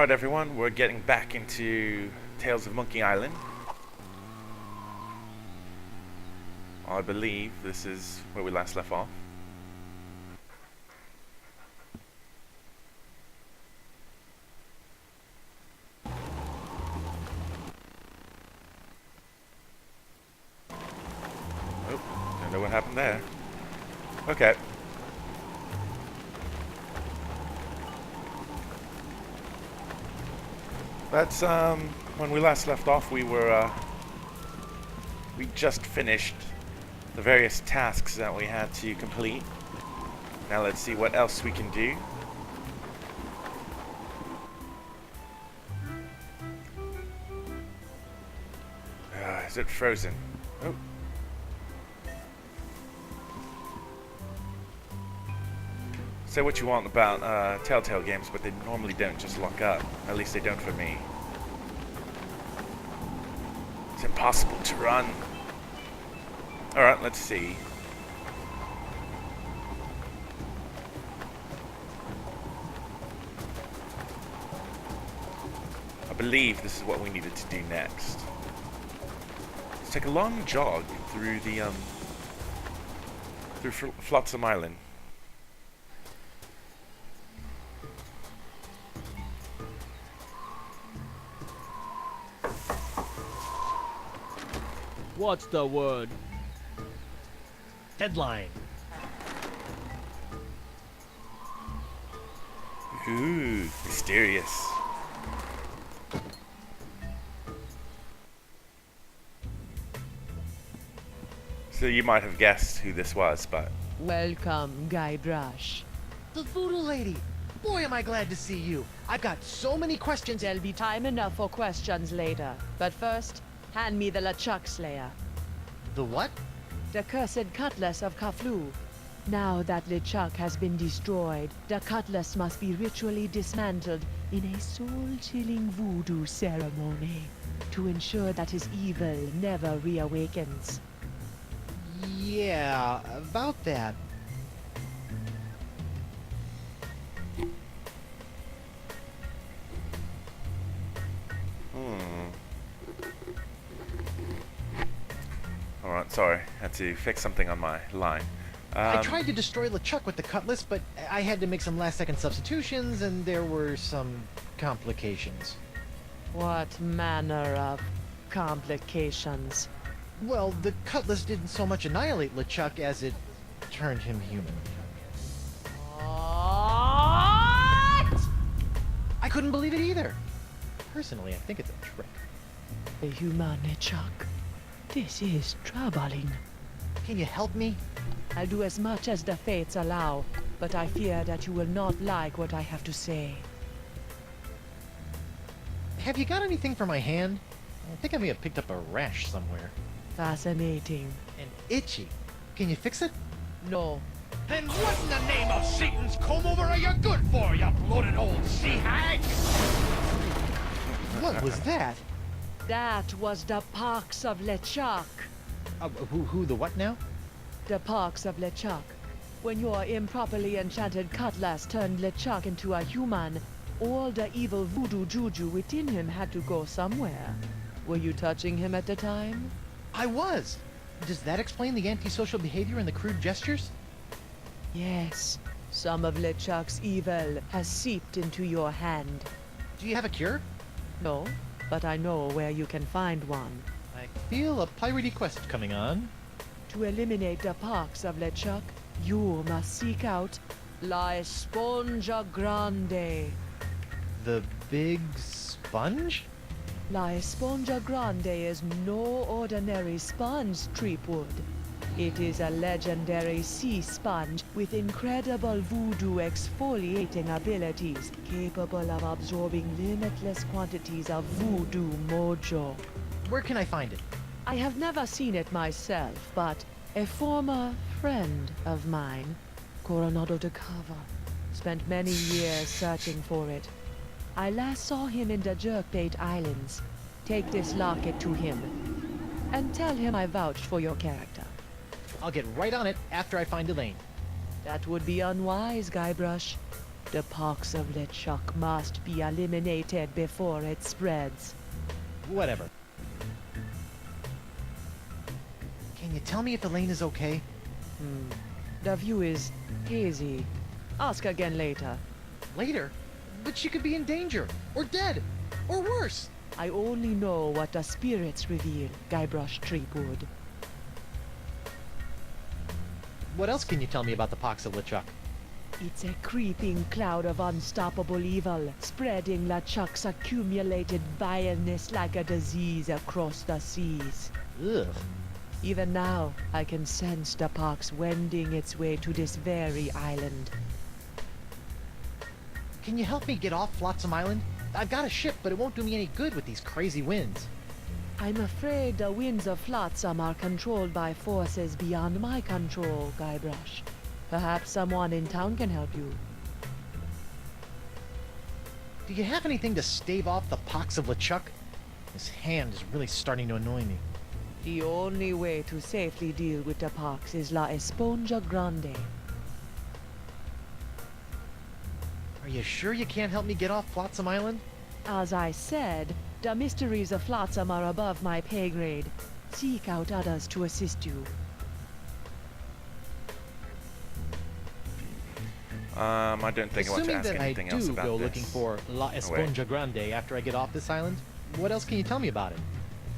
Alright everyone, we're getting back into Tales of Monkey Island. I believe this is where we last left off. Oh, don't know what happened there. Okay. That's when we last left off, we just finished the various tasks that we had to complete. Now let's see what else we can do. Is it frozen? Oh. Say what you want about Telltale games, but they normally don't just lock up. At least they don't for me. It's impossible to run. Alright, let's see. I believe this is what we needed to do next. Let's take a long jog through the through Flotsam Island. What's the word? Headline. Ooh, mysterious. So you might have guessed who this was, but... Welcome, Guybrush. The Voodoo lady. Boy, am I glad to see you. I've got so many questions. There'll be time enough for questions later. But first, hand me the LeChuck Slayer. The what? The cursed cutlass of Kaflu. Now that LeChuck has been destroyed, the cutlass must be ritually dismantled in a soul-chilling voodoo ceremony to ensure that his evil never reawakens. Yeah, about that. Alright, sorry. Had to fix something on my line. I tried to destroy LeChuck with the cutlass, but I had to make some last-second substitutions, and there were some complications. What manner of complications? Well, the cutlass didn't so much annihilate LeChuck as it turned him human. What? I couldn't believe it either. Personally, I think it's a trick. The human LeChuck. This is troubling. Can you help me? I'll do as much as the fates allow, but I fear that you will not like what I have to say. Have you got anything for my hand? I think I may have picked up a rash somewhere. Fascinating. And itchy. Can you fix it? No. Then what in the name of Satan's comb-over are you good for, you bloated old sea hag? What was that? That was the pox of LeChuck. Who the what now? The pox of LeChuck. When your improperly enchanted cutlass turned LeChuck into a human, all the evil voodoo juju within him had to go somewhere. Were you touching him at the time? I was! Does that explain the antisocial behavior and the crude gestures? Yes. Some of LeChuck's evil has seeped into your hand. Do you have a cure? No, but I know where you can find one. I feel a piratey quest coming on. To eliminate the pox of LeChuck, you must seek out La Esponja Grande. The big sponge? La Esponja Grande is no ordinary sponge, Threepwood. It is a legendary sea sponge with incredible voodoo exfoliating abilities, capable of absorbing limitless quantities of voodoo mojo. Where can I find it? I have never seen it myself, but a former friend of mine, Coronado de Cava, spent many years searching for it. I last saw him in the Jerkbait Islands. Take this locket to him, and tell him I vouched for your character. I'll get right on it after I find Elaine. That would be unwise, Guybrush. The pox of LeChuck must be eliminated before it spreads. Whatever. Can you tell me if Elaine is okay? The view is hazy. Ask again later. Later? But she could be in danger, or dead, or worse. I only know what the spirits reveal, Guybrush Threepwood. What else can you tell me about the pox of LeChuck? It's a creeping cloud of unstoppable evil, spreading LeChuck's accumulated vileness like a disease across the seas. Ugh. Even now, I can sense the pox wending its way to this very island. Can you help me get off Flotsam Island? I've got a ship, but it won't do me any good with these crazy winds. I'm afraid the winds of Flotsam are controlled by forces beyond my control, Guybrush. Perhaps someone in town can help you. Do you have anything to stave off the pox of LeChuck? His hand is really starting to annoy me. The only way to safely deal with the pox is La Esponja Grande. Are you sure you can't help me get off Flotsam Island? As I said, the mysteries of Flotsam are above my pay grade. Seek out others to assist you. I don't think I want to Assuming ask that I anything else do about go this. looking for La Esponja Grande after I get off this island, what else can you tell me about it?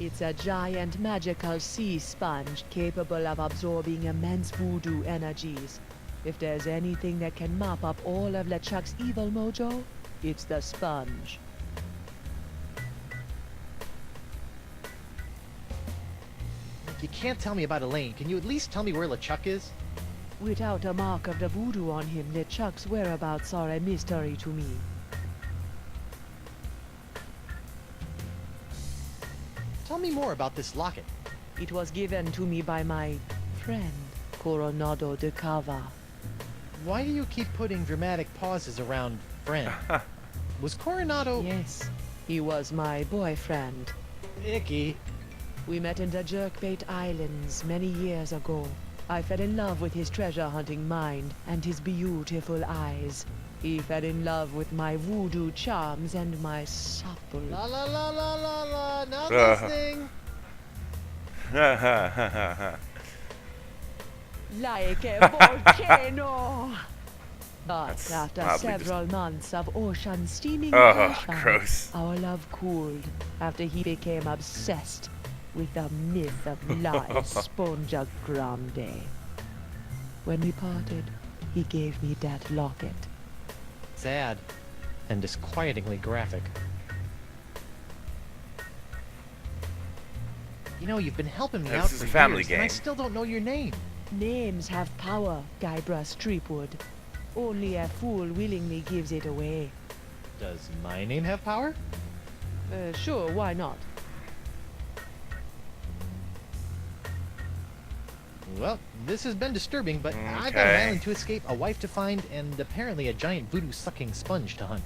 It's a giant magical sea sponge capable of absorbing immense voodoo energies. If there's anything that can mop up all of LeChuck's evil mojo, it's the sponge. If you can't tell me about Elaine, can you at least tell me where LeChuck is? Without a mark of the voodoo on him, LeChuck's whereabouts are a mystery to me. Tell me more about this locket. It was given to me by my friend, Coronado de Cava. Why do you keep putting dramatic pauses around friend? Was Coronado... Yes, he was my boyfriend. Icky. We met in the Jerkbait Islands many years ago. I fell in love with his treasure-hunting mind and his beautiful eyes. He fell in love with my voodoo charms and my supple... La la la la la la, not listening. like a volcano. But That's after oddly several months of ocean steaming Ugh, passion, gross. our love cooled after he became obsessed with the myth of La Esponja Grande. When we parted, he gave me that locket. Sad. And disquietingly graphic. You know, you've been helping me This out is for a family years, and I game. still don't know your name. Names have power, Guybrush Threepwood. Only a fool willingly gives it away. Does my name have power? Sure, why not? Well, this has been disturbing, but I've got an Okay. island to escape, a wife to find, and apparently a giant voodoo-sucking sponge to hunt.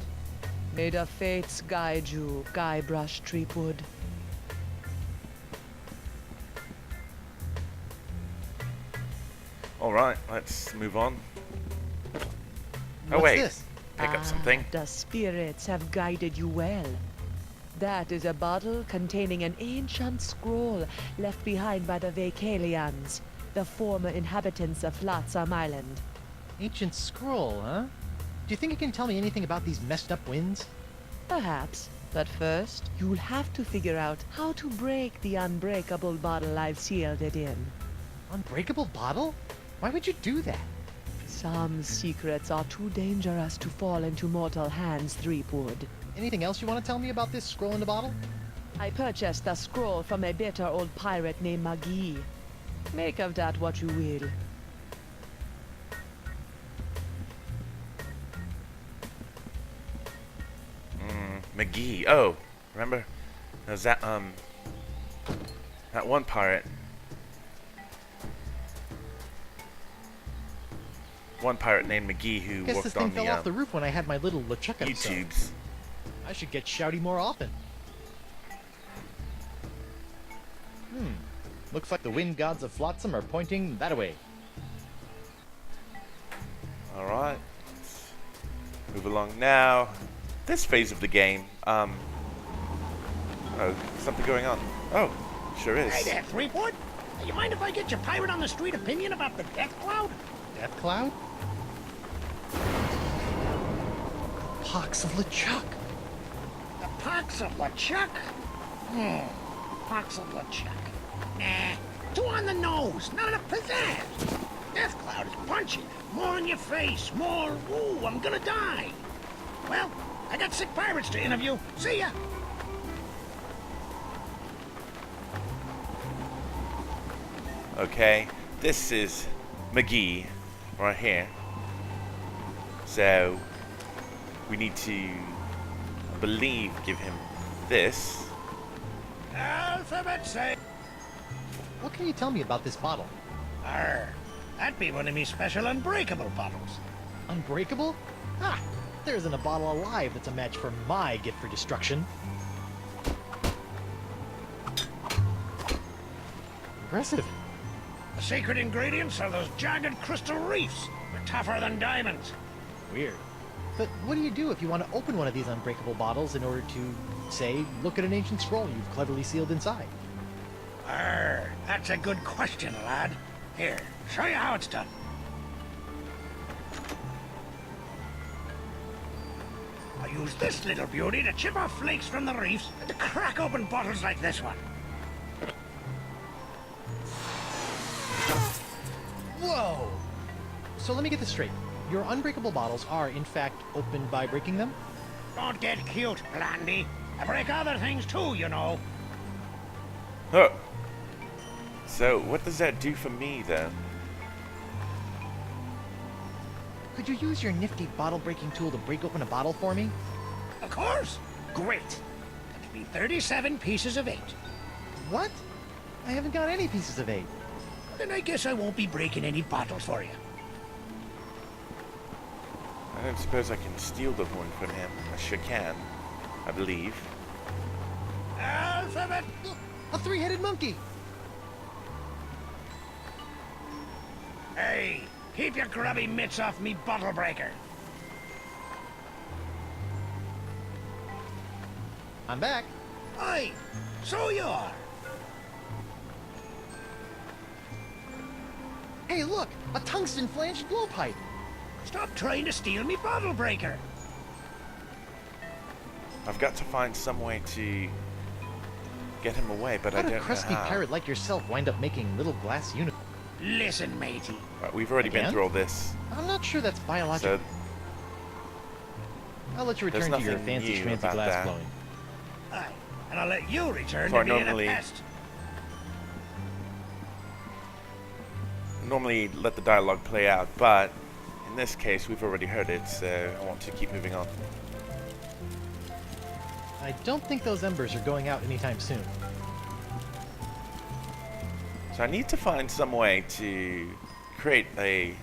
May the fates guide you, Guybrush Threepwood. Alright, let's move on. Oh What's wait, this? pick up something. The spirits have guided you well. That is a bottle containing an ancient scroll left behind by the Vacalians, the former inhabitants of Flotsam Island. Ancient scroll, huh? Do you think you can tell me anything about these messed up winds? Perhaps, but first, you'll have to figure out how to break the unbreakable bottle I've sealed it in. Unbreakable bottle? Why would you do that? Some secrets are too dangerous to fall into mortal hands, Threepwood. Anything else you want to tell me about this scroll in the bottle? I purchased the scroll from a bitter old pirate named McGee. Make of that what you will. McGee. Oh, remember? There's that one pirate. One pirate named McGee who Guess this worked thing on fell off the roof when I had my little LeChuck episode. YouTubes. I should get shouty more often. Looks like the wind gods of Flotsam are pointing that way. Alright. Move along now. This phase of the game, oh, something going on. Oh, sure is. Hey there, Threepwood. You mind if I get your pirate on the street opinion about the death cloud? Death Cloud? Pox of LeChuck. The pox of LeChuck? Pox of LeChuck. Nah, too on the nose, not enough pizzazz. Death cloud is punchy. More in your face, more, ooh, I'm gonna die. Well, I got sick pirates to interview. See ya. Okay, this is McGee right here. So we need to, I believe, give him this. Alphabet say. What can you tell me about this bottle? Arr, that'd be one of me special unbreakable bottles. Unbreakable? Ah, there isn't a bottle alive that's a match for my gift for destruction. Impressive. The secret ingredients are those jagged crystal reefs. They're tougher than diamonds. Weird. But what do you do if you want to open one of these unbreakable bottles in order to, say, look at an ancient scroll you've cleverly sealed inside? Arr, that's a good question, lad. Here, show you how it's done. I use this little beauty to chip off flakes from the reefs and to crack open bottles like this one. Whoa! So let me get this straight. Your unbreakable bottles are, in fact, opened by breaking them? Don't get cute, Blandy. I break other things too, you know. Oh. So what does that do for me then? Could you use your nifty bottle-breaking tool to break open a bottle for me? Of course. Great. That'll be 37 pieces of 8. What? I haven't got any pieces of 8. Then I guess I won't be breaking any bottles for you. I don't suppose I can steal the horn from him. I sure can, I believe. Alphabet. Look, a three-headed monkey! Hey, keep your grubby mitts off me bottle breaker. I'm back. Aye, so you are. Hey, look! A tungsten flanged blowpipe! Stop trying to steal me bottle breaker. I've got to find some way to get him away, but How I did don't a crusty know how. pirate like yourself wind up making little glass unicorns? Listen, matey. Right, we've already been Again? through all this, I'm not sure that's biological. so I'll let you there's return to your nothing fancy new schmancy about glass that. blowing. Aye, and I'll let you return So to I being normally- a pest. normally let the dialogue play out, but in this case we've already heard it, so I want to keep moving on. I don't think those embers are going out anytime soon. So I need to find some way to create a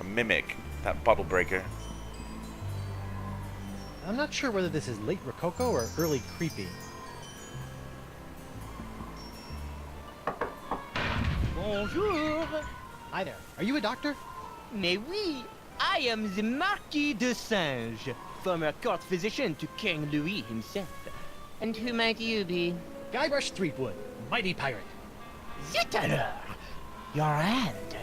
mimic, that bottle breaker. I'm not sure whether this is late Rococo or early creepy. Bonjour. Hi there. Are you a doctor? Mais oui, I am the Marquis de Singe, former court physician to King Louis himself. And who might you be? Guybrush Threepwood, mighty pirate. Zut alors! Your hand.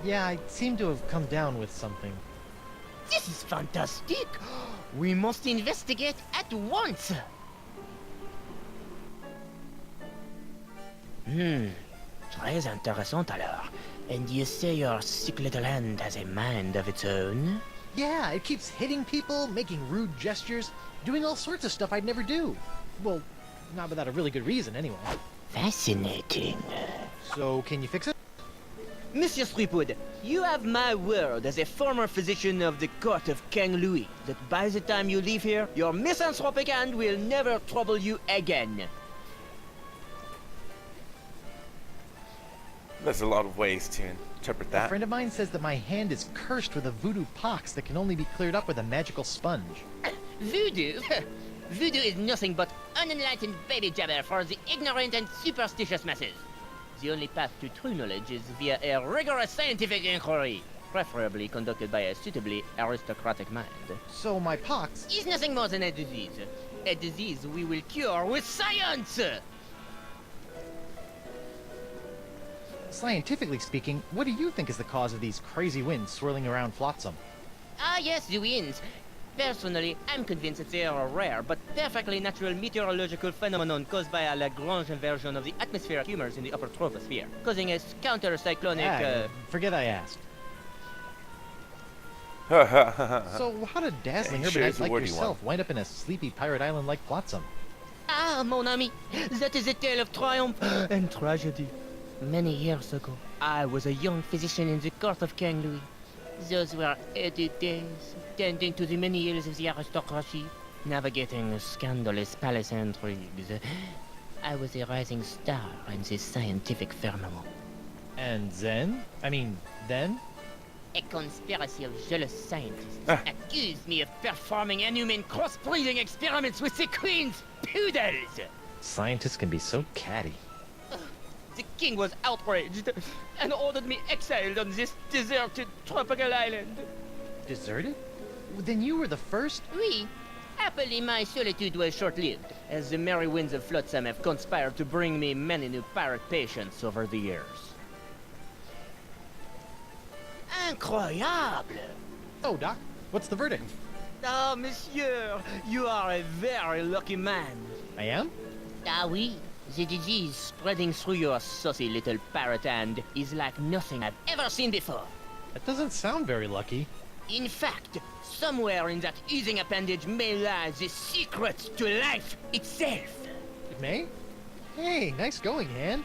Yeah, I seem to have come down with something. This is fantastic. We must investigate at once. Très intéressant alors. And you say your sick little hand has a mind of its own? Yeah, it keeps hitting people, making rude gestures, doing all sorts of stuff I'd never do. Well, not without a really good reason, anyway. Fascinating. So, can you fix it? Monsieur Threepwood, you have my word as a former physician of the court of King Louis that by the time you leave here, your misanthropic hand will never trouble you again. There's a lot of ways to interpret A that. friend of mine says that my hand is cursed with a voodoo pox that can only be cleared up with a magical sponge. Voodoo? Voodoo is nothing but unenlightened baby jabber for the ignorant and superstitious masses. The only path to true knowledge is via a rigorous scientific inquiry. preferably conducted by a suitably aristocratic mind. So my pox... Is nothing more than a disease. A disease we will cure with science! Scientifically speaking, what do you think is the cause of these crazy winds swirling around Flotsam? Ah yes, the winds. Personally, I'm convinced that they are a rare but perfectly natural meteorological phenomenon caused by a Lagrange inversion of the atmospheric humors in the upper troposphere, causing a counter-cyclonic, Forget I asked. So how did dazzling Sure, urbanites it's a like wordy yourself wind up in a sleepy pirate island like Flotsam? Ah, mon ami, that is a tale of triumph and tragedy. Many years ago, I was a young physician in the court of King Louis. Those were heady days, tending to the many ills of the aristocracy, navigating scandalous palace intrigues. I was a rising star in this scientific firmament. And then? Then? A conspiracy of jealous scientists accused me of performing inhuman crossbreeding experiments with the queen's poodles! Scientists can be so catty. The king was outraged and ordered me exiled on this deserted tropical island. Deserted? Then you were the first? Oui. Happily, my solitude was short-lived, as the merry winds of Flotsam have conspired to bring me many new pirate patients over the years. Incroyable! Oh, Doc, what's the verdict? Ah, monsieur, you are a very lucky man. I am? Ah, oui. The disease spreading through your saucy little parrot hand is like nothing I've ever seen before. That doesn't sound very lucky. In fact, somewhere in that oozing appendage may lie the secret to life itself. It may? Hey, nice going, Han.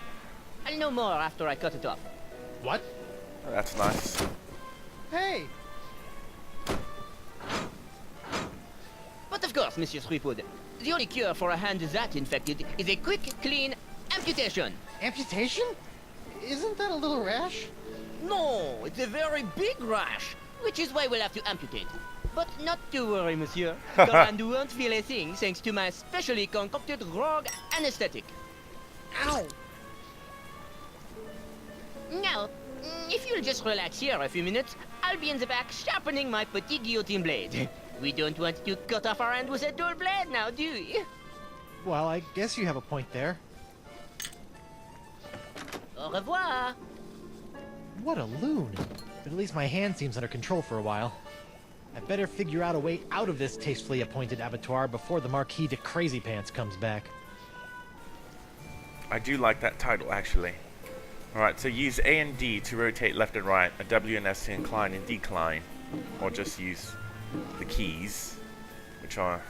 I'll know more after I cut it off. What? That's nice. Hey! But of course, Monsieur Threepwood, the only cure for a hand that infected is a quick, clean amputation. Amputation? Isn't that a little rash? No, it's a very big rash, which is why we'll have to amputate. But not to worry, monsieur. Your hand won't feel a thing thanks to my specially concocted rogue anesthetic. Ow! Now, if you'll just relax here a few minutes, I'll be in the back sharpening my petit guillotine blade. We don't want to cut off our hand with a dull blade now, do we? Well, I guess you have a point there. Au revoir. What a loon. But at least my hand seems under control for a while. I better figure out a way out of this tastefully appointed abattoir before the Marquis de Crazy Pants comes back. I do like that title, actually. Alright, so use A and D to rotate left and right, a W and S to incline and decline. Or just use the keys, which are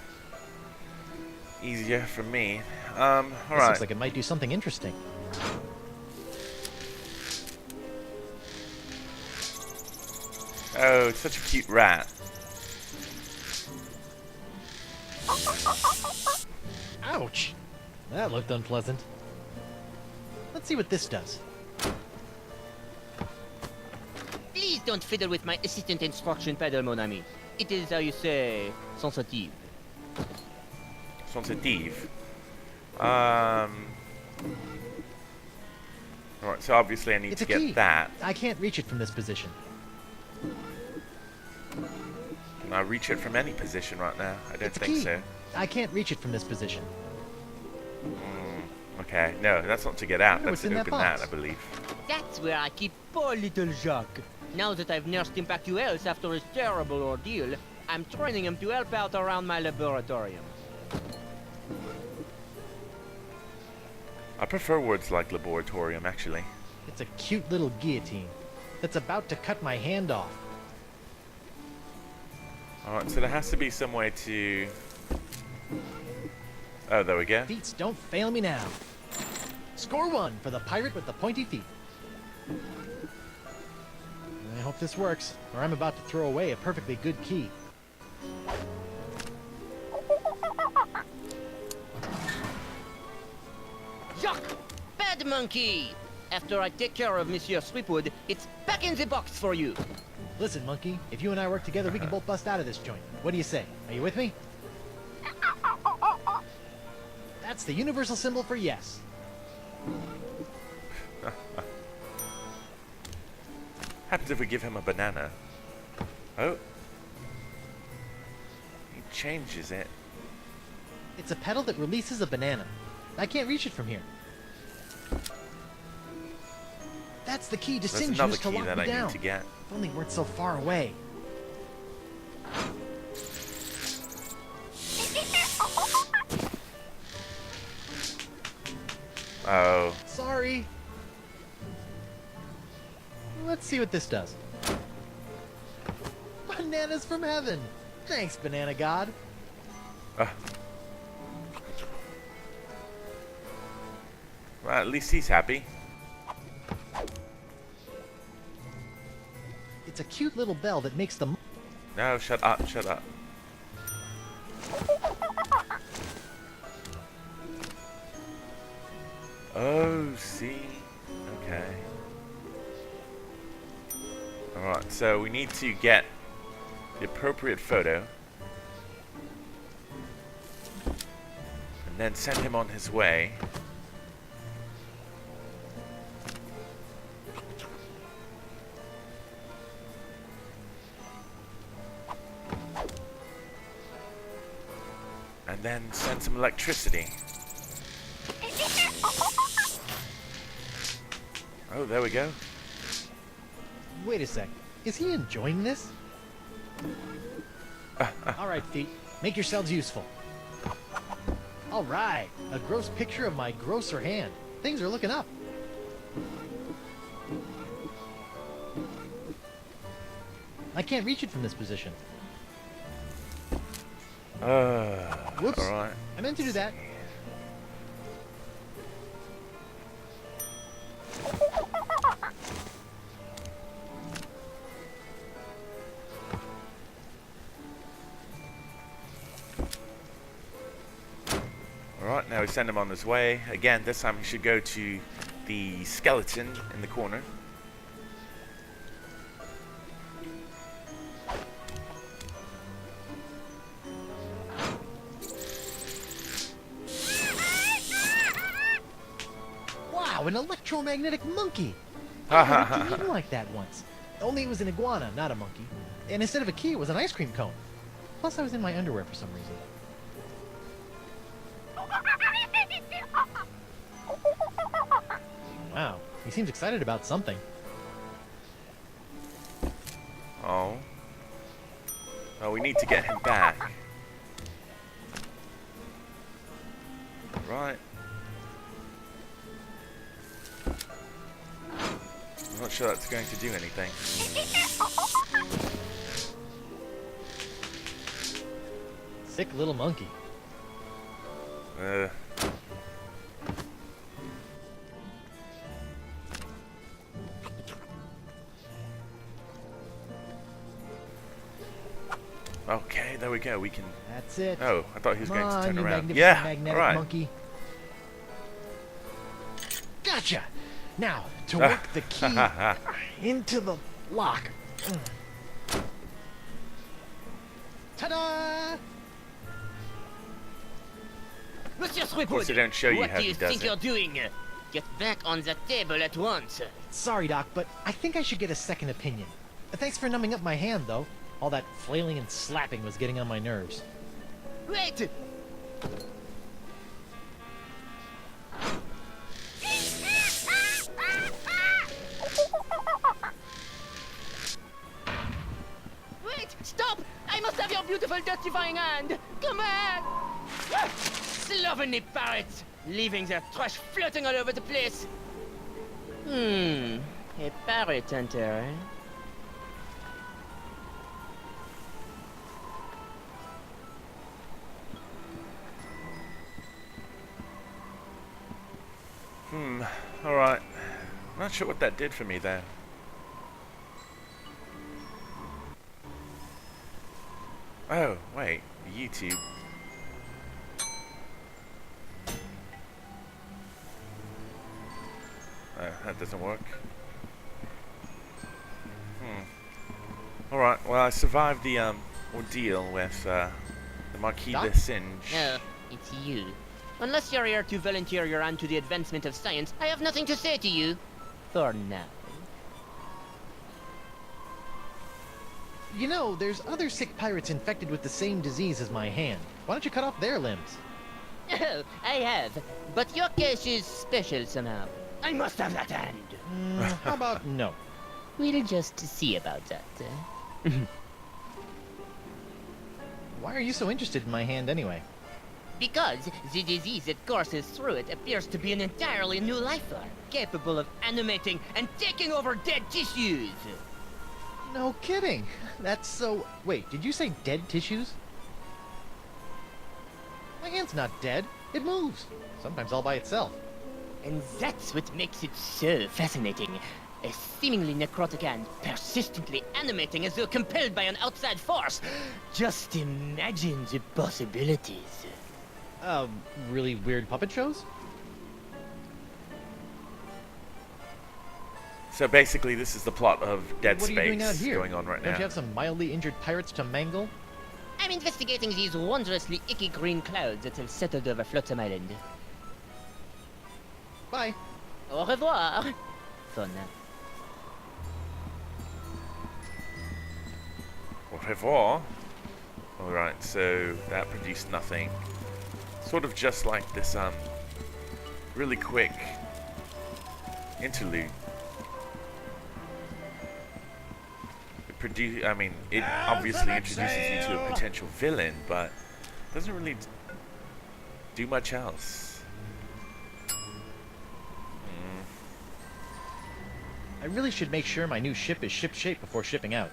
easier for me. This Alright. looks like it might do something interesting. Oh, it's such a cute rat. Ouch! That looked unpleasant. Let's see what this does. Please don't fiddle with my assistant instruction pedal, mon ami. It is, how you say, sensitive. Sensitive. Alright, so obviously I need It's to a get key. that. I can't reach it from this position. Can I reach it from any position right now? I don't It's a think key. so. I can't reach it from this position. Okay, no, that's not to get out. Oh, That's it's in to that open that, box. I believe. That's where I keep poor little Jacques. Now that I've nursed him back to health after his terrible ordeal, I'm training him to help out around my laboratorium. I prefer words like laboratorium, actually. It's a cute little guillotine that's about to cut my hand off. Alright, so there has to be some way to... Oh, there we go. Feats don't fail me now. Score one for the pirate with the pointy feet. I hope this works, or I'm about to throw away a perfectly good key. Jacques! Bad monkey! After I take care of Monsieur Threepwood, it's back in the box for you. Listen, monkey, if you and I work together, we can both bust out of this joint. What do you say? Are you with me? That's the universal symbol for yes. happens if we give him a banana? Oh. He changes it. It's a pedal that releases a banana. I can't reach it from here. That's the key to There's Sinju's another to key lock that me I down. need to get. If only weren't so far away. Oh. Sorry. Let's see what this does. Bananas from heaven. Thanks, Banana God. Well, at least he's happy. It's a cute little bell that makes the... No, shut up, shut up. Oh, see? Okay. Alright, so we need to get the appropriate photo. And then send him on his way. And then send some electricity. Oh, there we go. Wait a sec. Is he enjoying this? Alright, feet. Make yourselves useful. Alright. A gross picture of my grosser hand. Things are looking up. I can't reach it from this position. Whoops. Alright. I meant to do that. Alright, now we send him on his way. Again, this time he should go to the skeleton in the corner. Wow, an electromagnetic monkey! Ha I ha had ha. a key like that once. Only it was an iguana, not a monkey. And instead of a key, it was an ice cream cone. Plus, I was in my underwear for some reason. Wow, he seems excited about something. Oh. Oh, we need to get him back. Right. I'm not sure that's going to do anything. Sick little monkey. Okay, there we go. We can. That's it. Oh, I thought he was Come going to on, turn you around. magnificent Yeah, magnetic right. monkey. Gotcha! Now, to work the key into the lock. Ta-da! Monsieur Of course, Threepwood, they don't show you what how do he you does think it. you're doing? Get back on the table at once. Sorry, Doc, but I think I should get a second opinion. Thanks for numbing up my hand, though. All that flailing and slapping was getting on my nerves. Wait! Wait! Stop! I must have your beautiful dirtifying hand! Come back! Slovenly parrots! Leaving their trash floating all over the place! A parrot hunter, eh? Alright. Not sure what that did for me there. Oh, wait. YouTube. That doesn't work. Alright, well I survived the ordeal with the Marquis Doc? de Singe. No, it's you. Unless you're here to volunteer your hand to the advancement of science, I have nothing to say to you. For now. You know, there's other sick pirates infected with the same disease as my hand. Why don't you cut off their limbs? Oh, I have. But your case is special somehow. I must have that hand. How about no? We'll just see about that. Why are you so interested in my hand anyway? Because the disease that courses through it appears to be an entirely new life form, capable of animating and taking over dead tissues. No kidding. That's so... Wait, did you say dead tissues? My hand's not dead. It moves. Sometimes all by itself. And that's what makes it so fascinating. A seemingly necrotic hand, persistently animating as though compelled by an outside force. Just imagine the possibilities. Really weird puppet shows? So basically, this is the plot of Dead What are you doing out Space here? going on right Don't now. you have some mildly injured pirates to mangle? I'm investigating these wondrously icky green clouds that have settled over Flotsam Island. Bye. Au revoir. For now. Au revoir. Alright, so that produced nothing. Sort of just like this, really quick interlude. It obviously introduces you to a potential villain, but doesn't really do much else. I really should make sure my new ship is ship-shape before shipping out.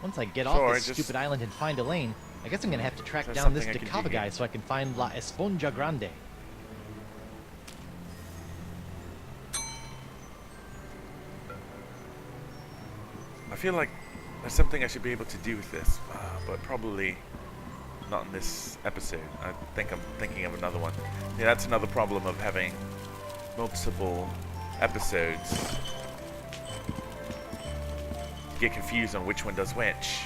Once I get off this stupid island and find Elaine, I guess I'm gonna have to track down this Decava guy so I can find La Esponja Grande. I feel like there's something I should be able to do with this, but probably not in this episode. I think I'm thinking of another one. Yeah, that's another problem of having multiple episodes. You get confused on which one does which.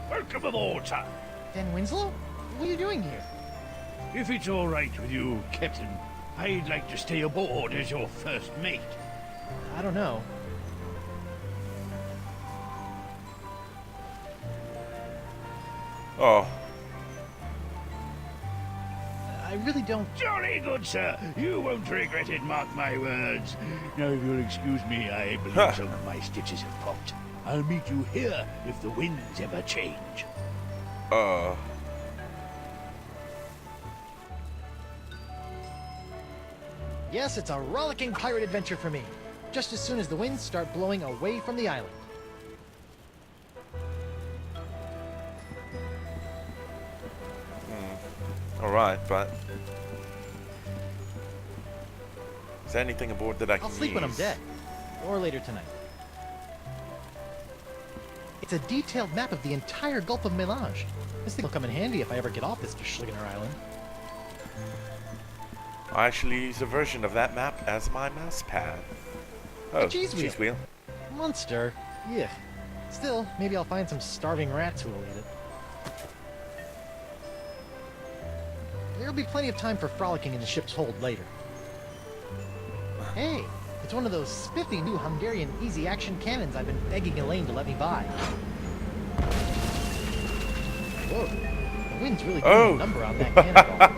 Welcome aboard, sir. Dan Winslow? What are you doing here? If it's all right with you, Captain, I'd like to stay aboard as your first mate. I don't know. Oh, I really don't... Jolly good, sir. You won't regret it, mark my words. Now, if you'll excuse me, I believe some of my stitches have popped. I'll meet you here if the winds ever change. Yes, it's a rollicking pirate adventure for me. Just as soon as the winds start blowing away from the island. alright, but... Is there anything aboard that I can I'll sleep use? when I'm dead. Or later tonight. It's a detailed map of the entire Gulf of Melange. This thing will come in handy if I ever get off this Schligener Island. I actually use a version of that map as my mouse pad. Oh, cheese wheel. cheese wheel. Monster. Yeah. Still, maybe I'll find some starving rats who will eat it. There'll be plenty of time for frolicking in the ship's hold later. Hey, it's one of those spiffy new Hungarian easy-action cannons I've been begging Elaine to let me buy. Whoa, the wind's really doing a number on that cannonball.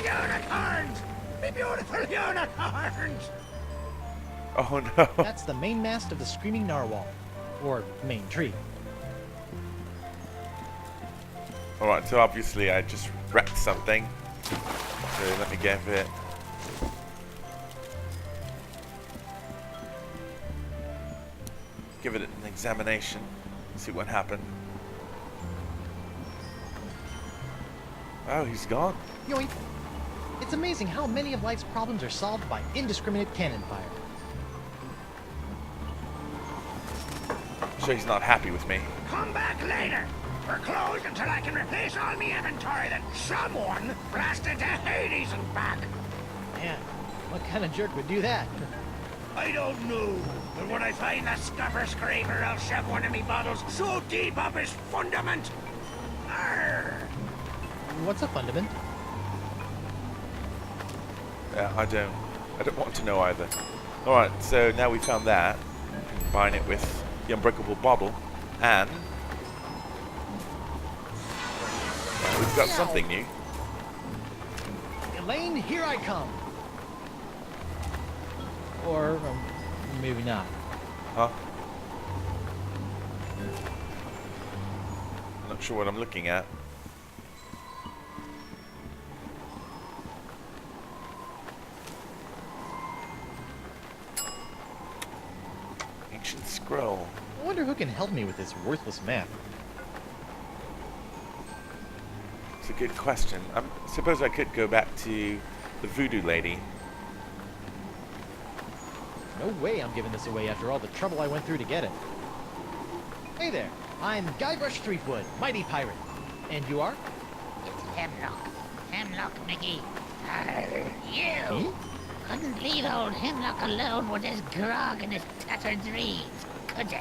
Unicorns! Me beautiful unicorns! Oh no. That's the main mast of the Screaming Narwhal. Or main tree. Alright, so obviously I just wrecked something. So let me give it... Give it an examination. See what happened. Oh, he's gone. Yoink! It's amazing how many of life's problems are solved by indiscriminate cannon fire. sure he's not happy with me. Come back later. We're closed until I can replace all my inventory that someone blasted to Hades and back. Man, what kind of jerk would do that? I don't know, but when I find that scupper scraper, I'll shove one of me bottles so deep up his fundament. Arr! What's a fundament? Yeah, I don't want to know either. Alright, so now we found that. Combine it with the unbreakable bottle, and we've got something new. Elaine, here I come. Or maybe not. Huh? Not sure what I'm looking at. Ancient scroll. I wonder who can help me with this worthless map. It's a good question. I suppose I could go back to the Voodoo lady. No way I'm giving this away after all the trouble I went through to get it. Hey there, I'm Guybrush Threepwood, mighty pirate. And you are? It's Hemlock. Hemlock, Mickey. You Me? couldn't leave old Hemlock alone with his grog and his tattered dreams, could you?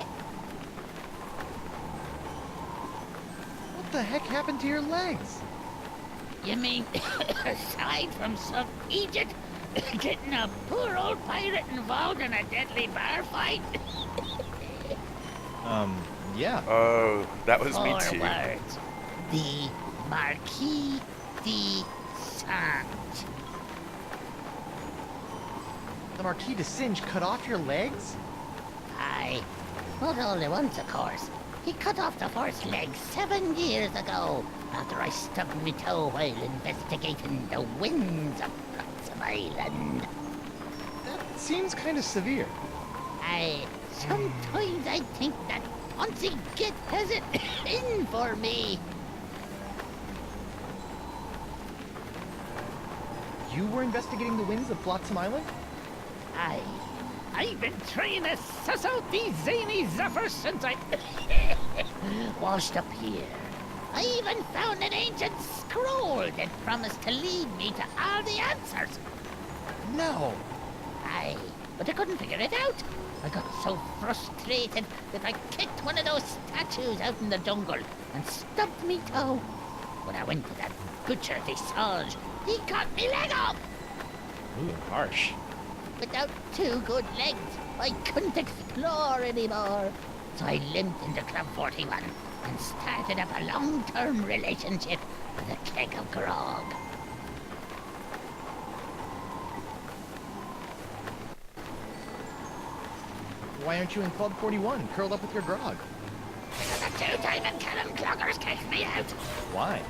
What the heck happened to your legs? You mean, aside from some idiot getting a poor old pirate involved in a deadly bar fight? Yeah. Oh, that was me Four too. words. The Marquis de Saint. The Marquis de Singe cut off your legs? Aye. Not only once, of course. He cut off the first leg 7 years ago, after I stubbed me toe while investigating the winds of Flotsam Island. That seems kind of severe. Aye, sometimes I think that Ponzi Git has it in for me. You were investigating the winds of Flotsam Island? Aye. I've been trying to suss out these zany zephyrs since I washed up here. I even found an ancient scroll that promised to lead me to all the answers. No. Aye, but I couldn't figure it out. I got so frustrated that I kicked one of those statues out in the jungle and stubbed me toe. When I went to that butcher Desage, he cut me leg off. Ooh, harsh. Without 2 good legs, I couldn't explore anymore. So I limped into Club 41 and started up a long-term relationship with a keg of grog. Why aren't you in Club 41, curled up with your grog? Because the 2-time Callum cloggers kicked me out. Why?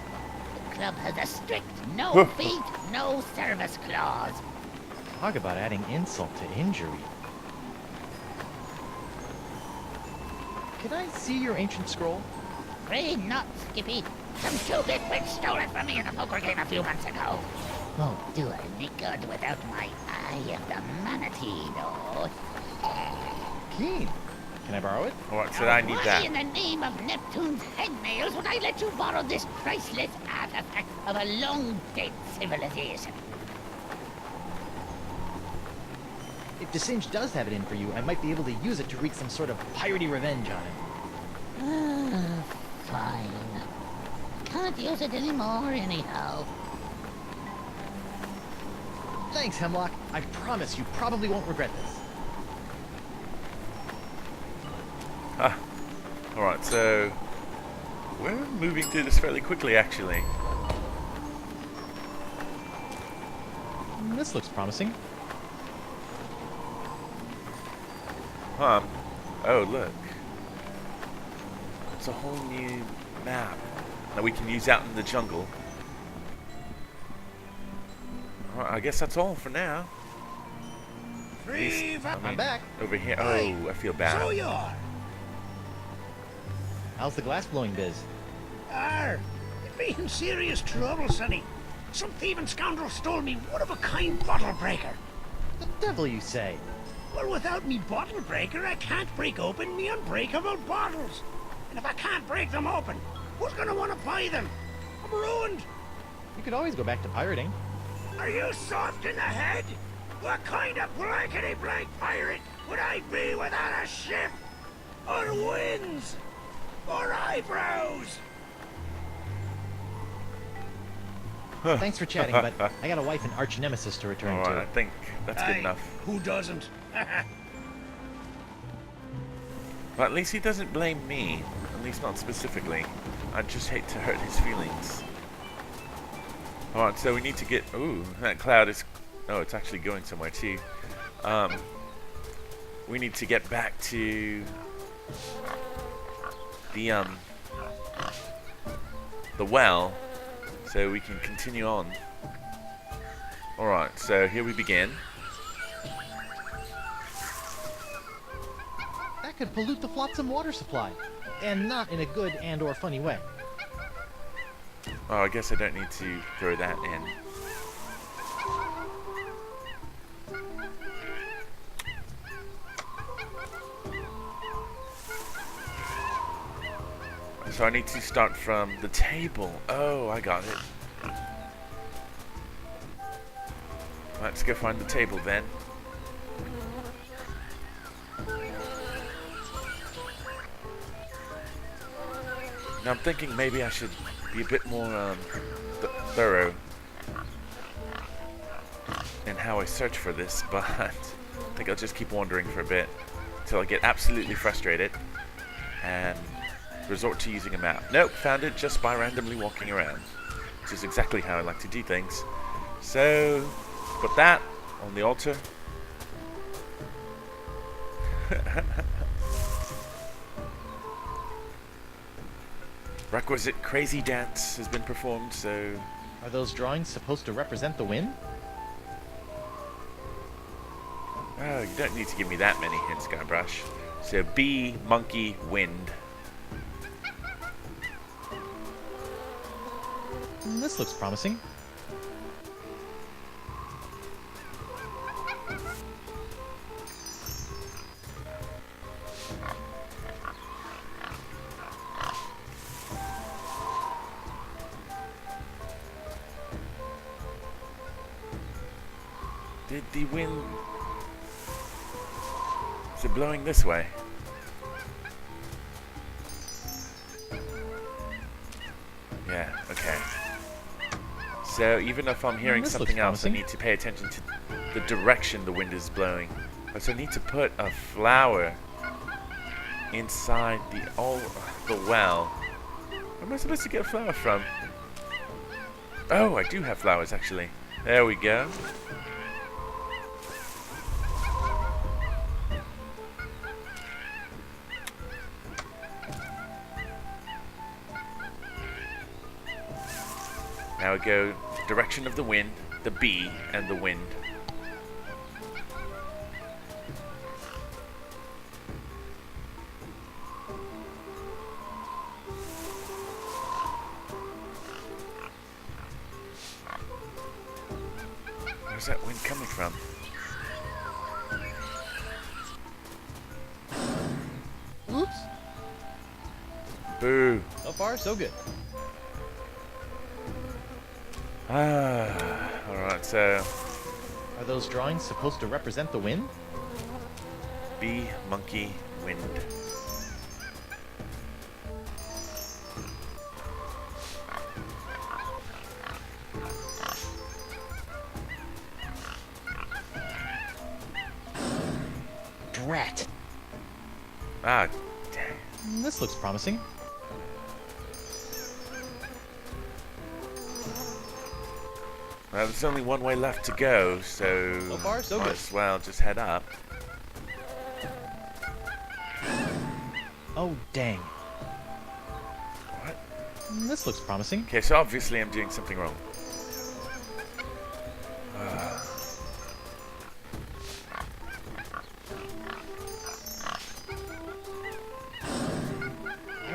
The club has a strict no feet, no service clause. Talk about adding insult to injury. Can I see your ancient scroll? Afraid not, Skippy. Some two-bit witch stole it from me in a poker game a few months ago. Won't do any good without my Eye of the Manatee, though. Keen. Can I borrow it? Alright, so I need Why that. in the name of Neptune's headnails would I let you borrow this priceless artifact of a long-dead civilization? If DeSinge does have it in for you, I might be able to use it to wreak some sort of piratey revenge on him. Fine. Can't use it anymore, anyhow. Thanks, Hemlock. I promise you probably won't regret this. Alright, so we're moving through this fairly quickly, actually. This looks promising. Huh. Oh, look. It's a whole new map that we can use out in the jungle. Alright, I guess that's all for now. At least, I I'm mean, back. over here. Aye. Oh, I feel So bad. you are. How's the glass blowing biz? Arr, you'd be in serious trouble, Sonny. Some thieving scoundrel stole me one-of-a-kind bottle breaker. The devil you say? Well, without me bottle breaker, I can't break open me unbreakable bottles. And if I can't break them open, who's gonna want to buy them? I'm ruined. You could always go back to pirating. Are you soft in the head? What kind of blankety-blank pirate would I be without a ship? Or wings? Or eyebrows? Thanks for chatting, but I got a wife and arch nemesis to return Alright, I to. think that's good Aye, enough. Who doesn't? But at least he doesn't blame me. At least not specifically. I'd just hate to hurt his feelings. Alright, so we need to get... Ooh, that cloud is... Oh, it's actually going somewhere too. We need to get back to... The well. So we can continue on. Alright, so here we begin. That could pollute the flotsam water supply. And not in a good and or funny way. Oh, I guess I don't need to throw that in. So I need to start from the table. Oh, I got it. Let's go find the table then. Now I'm thinking maybe I should be a bit more thorough in how I search for this, but I think I'll just keep wandering for a bit until I get absolutely frustrated and resort to using a map. Nope, found it just by randomly walking around, which is exactly how I like to do things. So, put that on the altar. Requisite crazy dance has been performed, so... Are those drawings supposed to represent the wind? Oh, you don't need to give me that many hints, Guybrush. So, bee, monkey, wind. This looks promising. Did the wind... Is it blowing this way? Yeah, okay. So even if I'm hearing This something looks else, I promising. need to pay attention to the direction the wind is blowing. So I need to put a flower inside the well. Where am I supposed to get a flower from? Oh, I do have flowers actually. There we go. Now we go direction of the wind, the bee, and the wind. Where's that wind coming from? Oops. Boo. So far, so good. Alright, so Are those drawings supposed to represent the wind? bee, monkey, wind. Drat. Ah, dang. This looks promising. Well, there's only one way left to go, so So far, so might good. as well just head up. Oh, dang. What? This looks promising. Okay, so obviously I'm doing something wrong.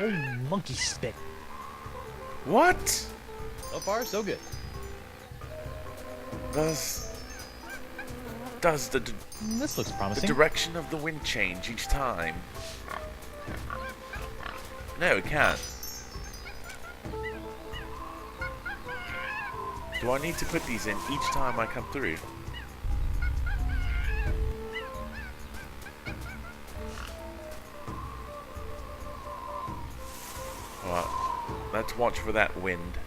Oh, monkey spit. What? So far, so good. Does... Does the This looks promising. direction of the wind change each time? No, it can't. Do I need to put these in each time I come through? Alright, let's watch for that wind.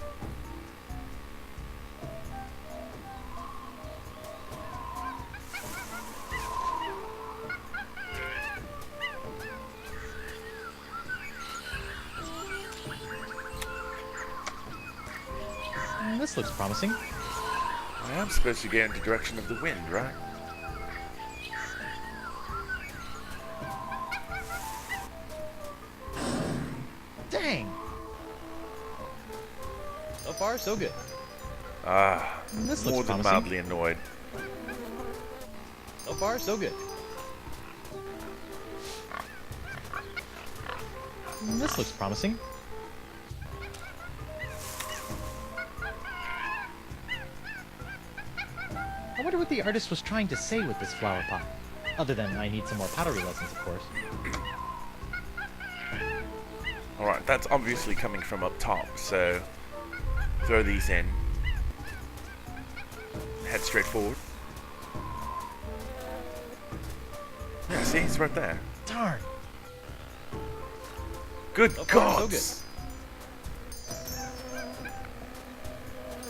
This looks promising. I am supposed to go in the direction of the wind, right? Dang! So far, so good. Ah, This more looks than promising. mildly annoyed. So far, so good. This looks promising. I wonder what the artist was trying to say with this flower pot. Other than I need some more pottery lessons, of course. Alright, that's obviously coming from up top, so throw these in. Head straight forward. Yeah, see, it's right there. Darn! Good So far, so God! good. This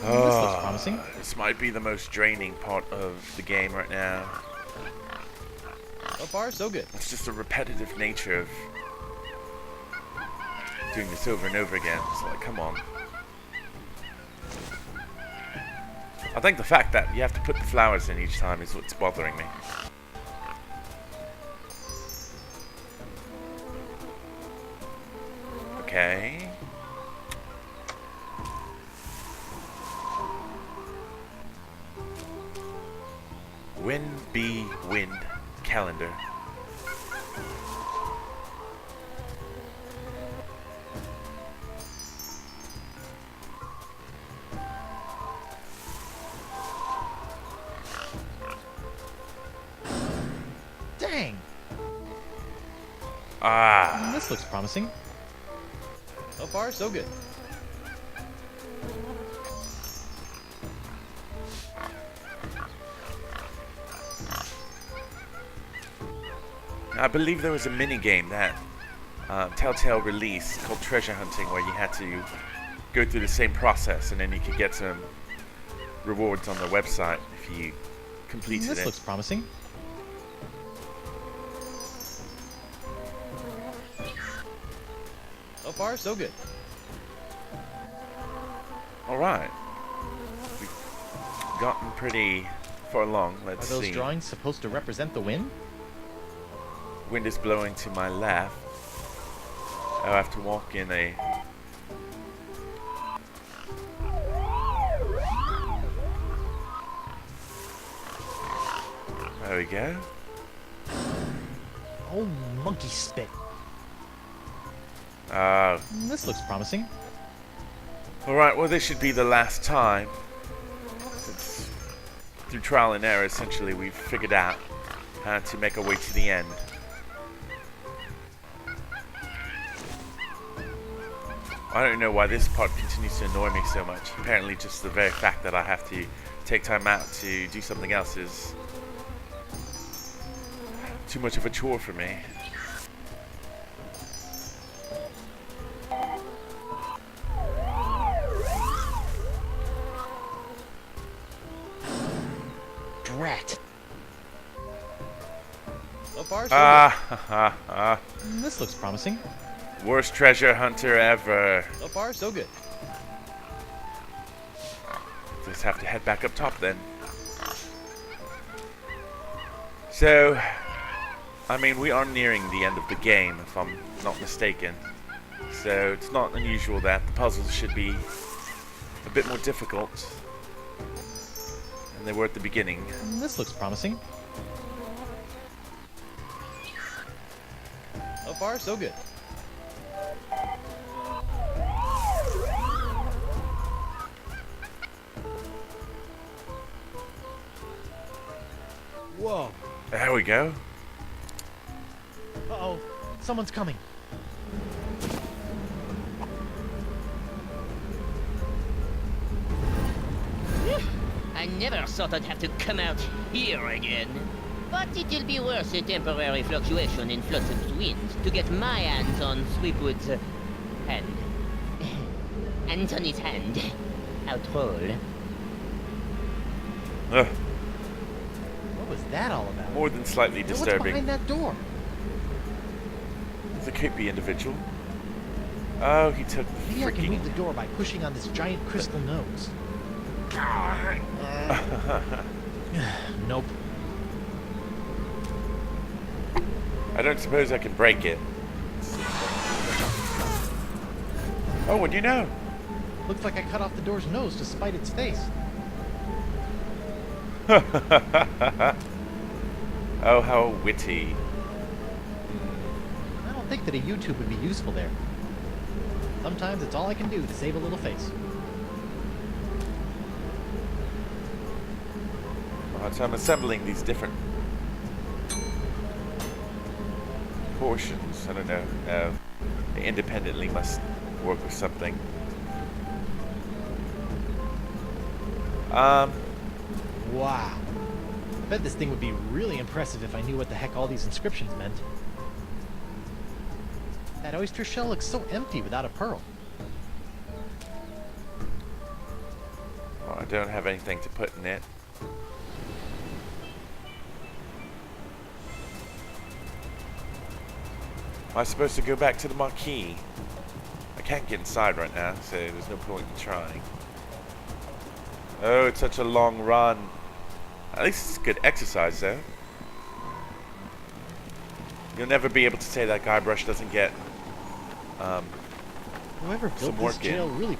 looks promising. This might be the most draining part of the game right now. So far, so good. It's just the repetitive nature of doing this over and over again. It's like, come on. I think the fact that you have to put the flowers in each time is what's bothering me. Okay. Wind be wind calendar. Dang! Ah, This looks promising. So far, so good. I believe there was a mini game that Telltale released called Treasure Hunting, where you had to go through the same process, and then you could get some rewards on their website if you completed This it. looks promising. So far, so good. All right, we've gotten pretty far along. Are Let's those see. drawings supposed to represent the wind? Wind is blowing to my left. I have to walk in a. There we go. Oh, monkey spit. This looks promising. Alright, well this should be the last time. Since through trial and error, essentially, we've figured out how to make our way to the end. I don't know why this part continues to annoy me so much. Apparently just the very fact that I have to take time out to do something else is too much of a chore for me. Drat. So far, so good. This looks promising. Worst treasure hunter ever. So far, so good. Just have to head back up top then. So, I mean, we are nearing the end of the game, if I'm not mistaken. So, it's not unusual that the puzzles should be a bit more difficult than they were at the beginning. This looks promising. So far, so good. Whoa. There we go. Uh-oh. Someone's coming. I never thought I'd have to come out here again. But it'll be worth a temporary fluctuation in Flotsam's winds to get my hands on Threepwood's hand. Anthony's hand. Outroll. Ugh, What was that all about? more than slightly What's disturbing. behind that door? It's a creepy individual. Oh, he took the Maybe I can freaking... move the door by pushing on this giant crystal nose. Nope. I don't suppose I can break it. Oh, what do you know? Looks like I cut off the door's nose to spite its face. Oh, how witty. I don't think that a YouTube would be useful there. Sometimes it's all I can do to save a little face. Right, so I'm assembling these different portions. I don't know. They independently must work with something. Wow. I bet this thing would be really impressive if I knew what the heck all these inscriptions meant. That oyster shell looks so empty without a pearl. Well, I don't have anything to put in it. Am I supposed to go back to the marquee? I can't get inside right now, so there's no point in trying. Oh, it's such a long run. At least it's good exercise, though. You'll never be able to say that Guybrush doesn't get Whoever some built this work in. jail really...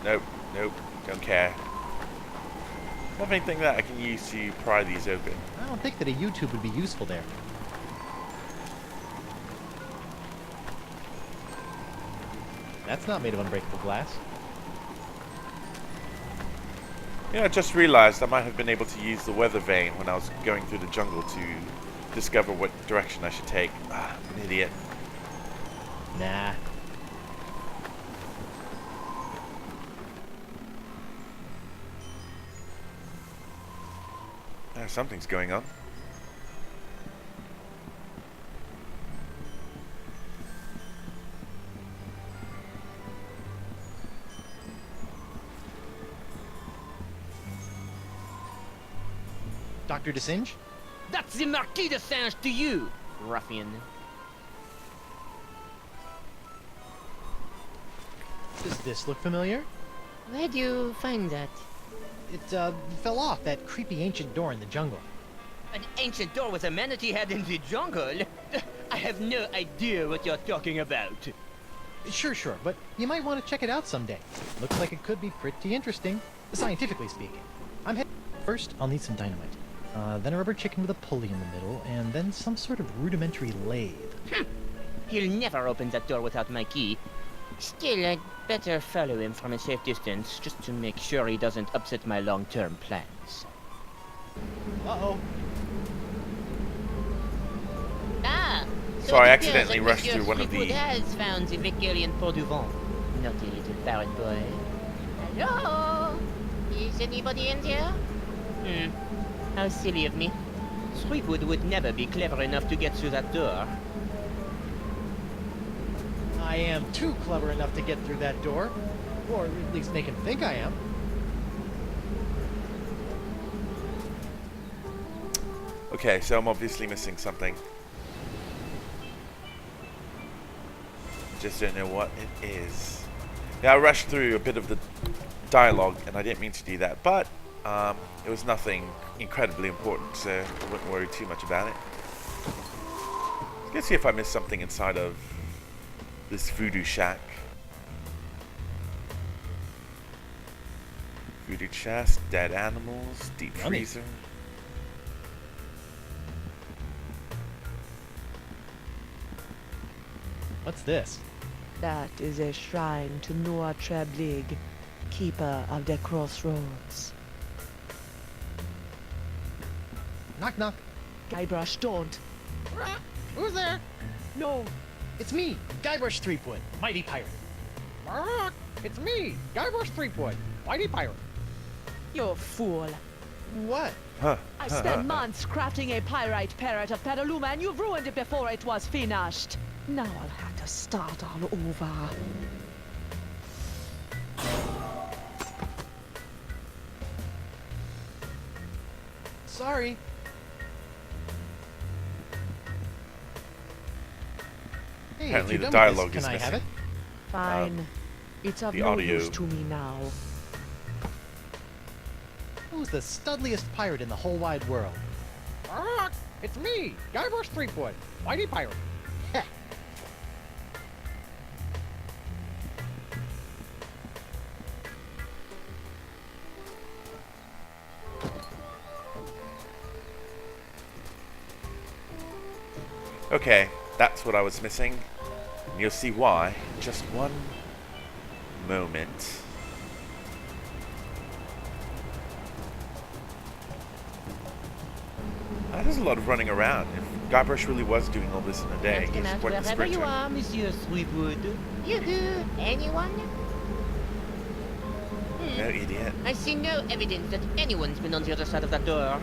Nope, nope, don't care. Have anything that I can use to pry these open? I don't think that a YouTube would be useful there. That's not made of unbreakable glass. Yeah, I just realized I might have been able to use the weather vane when I was going through the jungle to discover what direction I should take. Ah, I'm an idiot. Nah. Something's going on. Dr. DeSinge? That's the Marquis de Singe to you, ruffian. Does this look familiar? Where'd you find that? It, fell off that creepy ancient door in the jungle. An ancient door with a manatee head in the jungle? I have no idea what you're talking about. Sure, but you might want to check it out someday. Looks like it could be pretty interesting, scientifically speaking. I'm heading. First, I'll need some dynamite. Then a rubber chicken with a pulley in the middle, and then some sort of rudimentary lathe. He'll never open that door without my key. Still, I'd better follow him from a safe distance, just to make sure he doesn't upset my long-term plans. Uh-oh. Ah! So I it accidentally appears that rushed through Monsieur one of Threepwood the... has found the Victorian Port du Vent. Naughty little parrot boy. Hello? Is anybody in there? How silly of me. Threepwood would never be clever enough to get through that door. I am too clever enough to get through that door. Or at least make him think I am. Okay, so I'm obviously missing something. Just don't know what it is. Yeah, I rushed through a bit of the dialogue, and I didn't mean to do that, but it was nothing incredibly important, so I wouldn't worry too much about it. Let's see if I missed something inside of this voodoo shack. Voodoo chest, dead animals, deep Yummy. freezer. What's this? That is a shrine to Noir Treblig, keeper of the crossroads. Knock, knock. Guybrush, don't. Who's there? No, it's me, Guybrush Threepwood, mighty pirate. It's me, Guybrush Threepwood, mighty pirate. You fool. What? Huh. I spent months crafting a pyrite parrot of Petaluma, and you've ruined it before it was finished. Now I'll have to start all over. Sorry. Hey, if Apparently you're the done with dialogue this, is can I have it? missing. Fine. It's of the no audio. use to me now. Who's the studliest pirate in the whole wide world? It's me, Guybrush Threepwood, mighty pirate. Heh. Okay, that's what I was missing. And you'll see why in just one moment. There's a lot of running around. If Guybrush really was doing all this in a day, Come he's out quite the wherever you sprinter. are, Monsieur Threepwood. Yoo-hoo! Anyone? No idiot. I see no evidence that anyone's been on the other side of that door.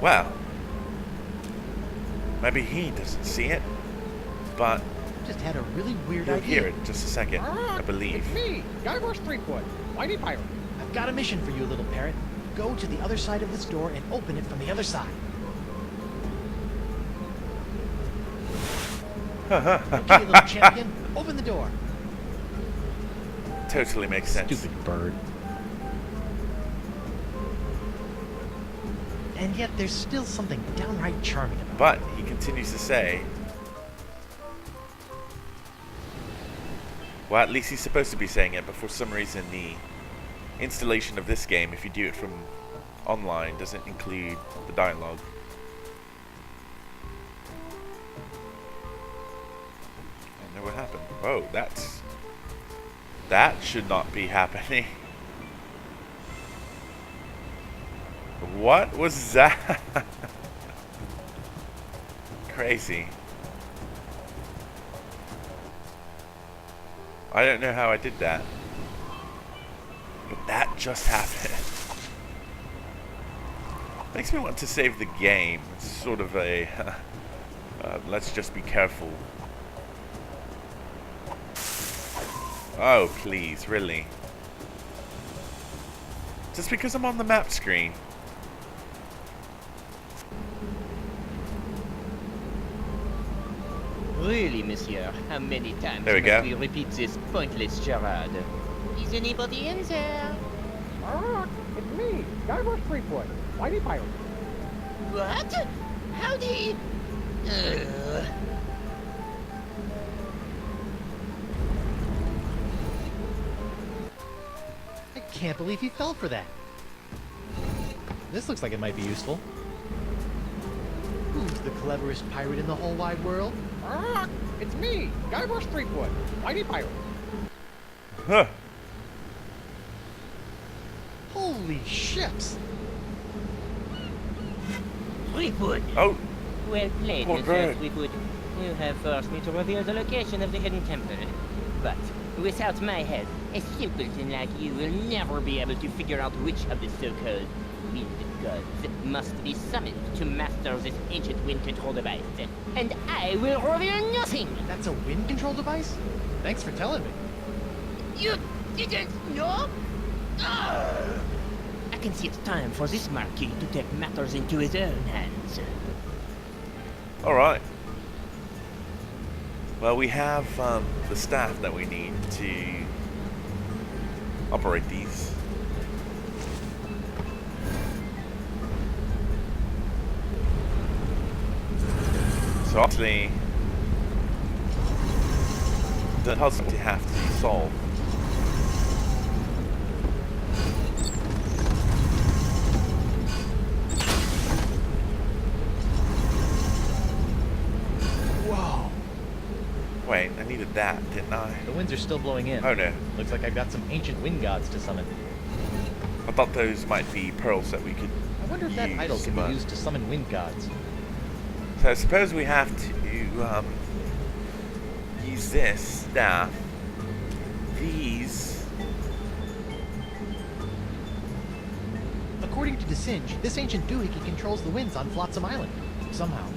Well, maybe he doesn't see it, but Just had a really weird you'll idea. hear it in just a second, I believe. It's me, Guybrush Threepwood, mighty pirate. I've got a mission for you, little parrot. Go to the other side of this door and open it from the other side. Okay, little champion, open the door. Totally makes sense. Stupid bird. And yet there's still something downright charming about it. But he continues to say, well, at least he's supposed to be saying it, but for some reason the installation of this game, if you do it from online, doesn't include the dialogue. I don't know what happened. Oh, that should not be happening. What was that? Crazy. I don't know how I did that. But that just happened. Makes me want to save the game. It's sort of a... let's just be careful. Oh, please, really? Just because I'm on the map screen. Really, monsieur, how many times There we must go. we repeat this pointless charade? Is anybody in there? It's me, Guybrush Threepwood, mighty pirate. What? Howdy? I can't believe he fell for that. This looks like it might be useful. Who's the cleverest pirate in the whole wide world? It's me, Guybrush Threepwood, mighty pirate. Huh. Holy ships! Threepwood! Oh, Well played, Poor Monsieur bird. Threepwood. You have forced me to reveal the location of the hidden temple. But without my help, a simpleton like you will never be able to figure out which of the so-called wind gods must be summoned to master this ancient wind control device. And I will reveal nothing! That's a wind control device? Thanks for telling me. You didn't know? Ah! I can see it's time for this Marquis to take matters into his own hands. alright. Well, we have the staff that we need to operate these. So obviously, the puzzle to have to be solved. Whoa! Wait, I needed that, didn't I? The winds are still blowing in. Oh no. Looks like I've got some ancient wind gods to summon. I thought those might be pearls that we could I wonder if that use, idol can be but- used to summon wind gods. So I suppose we have to use this staff. These. According to DeSinge, this ancient doohickey controls the winds on Flotsam Island. Somehow.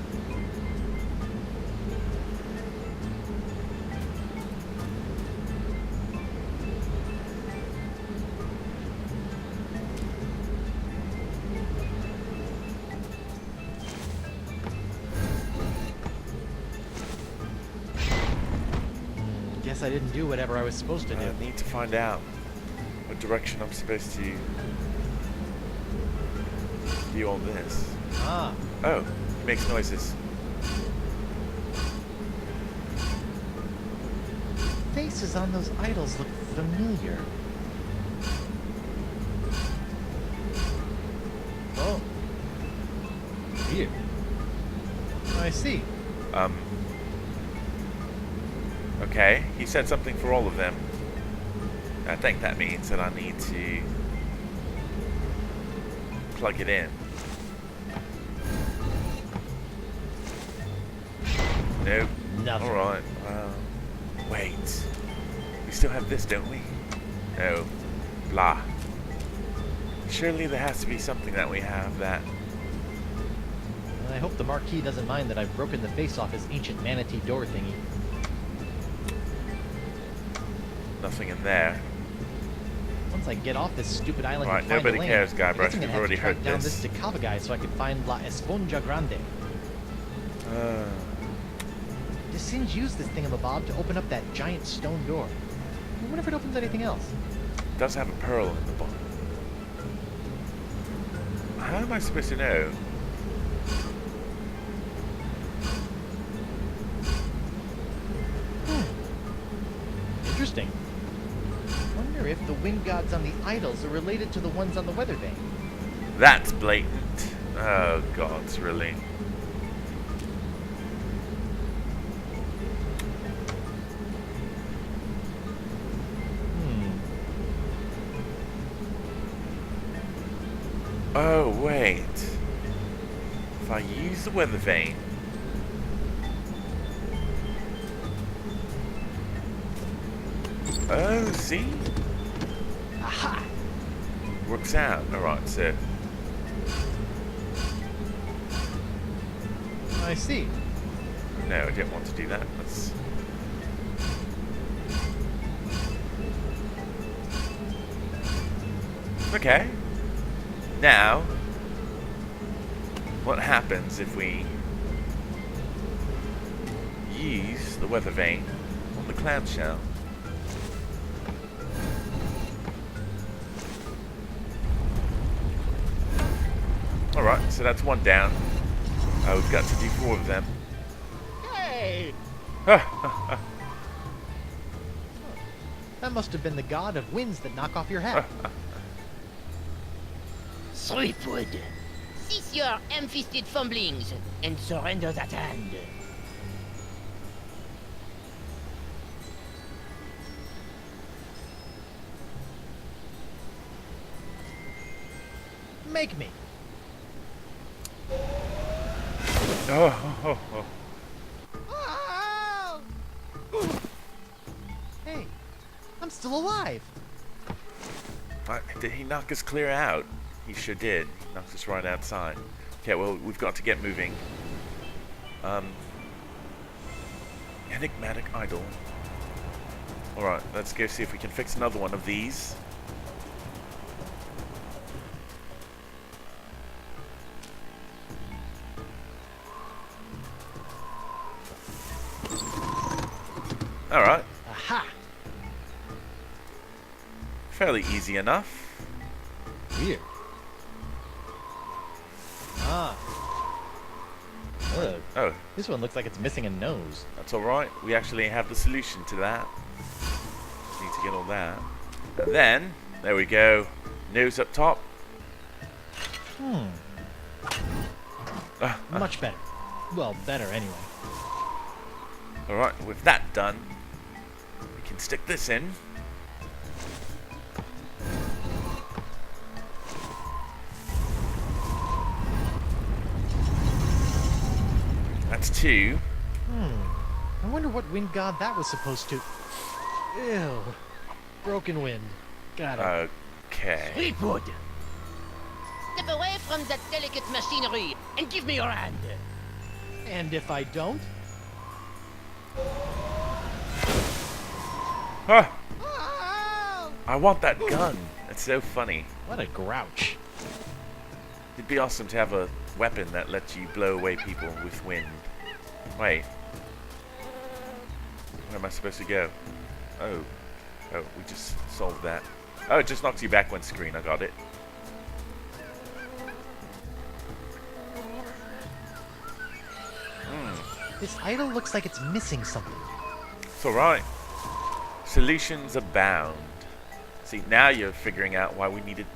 Guess I didn't do whatever I was supposed to do. I need to find out what direction I'm supposed to do all this. Ah, Oh, it makes noises. faces on those idols look familiar. Oh. Here. I see. Okay, he said something for all of them. I think that means that I need to plug it in. Nope. Nothing. Alright, wait. We still have this, don't we? No. Blah. Surely there has to be something that we have that... I hope the Marquis doesn't mind that I've broken the face off his ancient manatee door thingy. Nothing in there. Once I get off this stupid island Right, and find nobody a lane, cares, I Guybrush. guess I'm We've gonna have already to track heard down this. this Decava guy so I can find La Esponja Grande. DeSinge used this thingamabob to open up that giant stone door. I wonder if it opens anything else. It does have a pearl in the bottom. How am I supposed to know? Interesting. Wonder if the wind gods on the idols are related to the ones on the weather vane. That's blatant. Oh, gods, really? Oh, wait. If I use the weather vane... Oh, see? Aha! Works out. Alright, so... I see. No, I didn't want to do that. Let's... Okay. Now, what happens if we use the weather vane on the clamshell? Alright, so that's one down. Oh, we've got to do 4 of them. Hey! That must have been the god of winds that knock off your hat. Threepwood, cease your ham-fisted fumblings and surrender that hand. Make me. Oh. Hey, I'm still alive. Did he knock us clear out? He sure did. He knocked us right outside. Okay, well, we've got to get moving. Enigmatic idol. Alright, let's go see if we can fix another one of these. Alright, Aha! fairly easy enough. Weird. Ah. Ugh. Oh, This one looks like it's missing a nose. that's alright. We actually have the solution to that. Need to get all that. And then, there we go. Nose up top. Much better. Well, better anyway. Alright, with that done, we can stick this in. That's 2. I wonder what wind god that was supposed to... Ew. Broken wind. Got it. Okay. Threepwood! Step away from that delicate machinery and give me your hand. And if I don't? Ah! I want that gun. It's so funny. What a grouch. It'd be awesome to have a weapon that lets you blow away people with wind. Wait. Where am I supposed to go? Oh. Oh, we just solved that. Oh, it just knocks you back one screen. I got it. This idol looks like it's missing something. It's alright. Solutions abound. See, now you're figuring out why we needed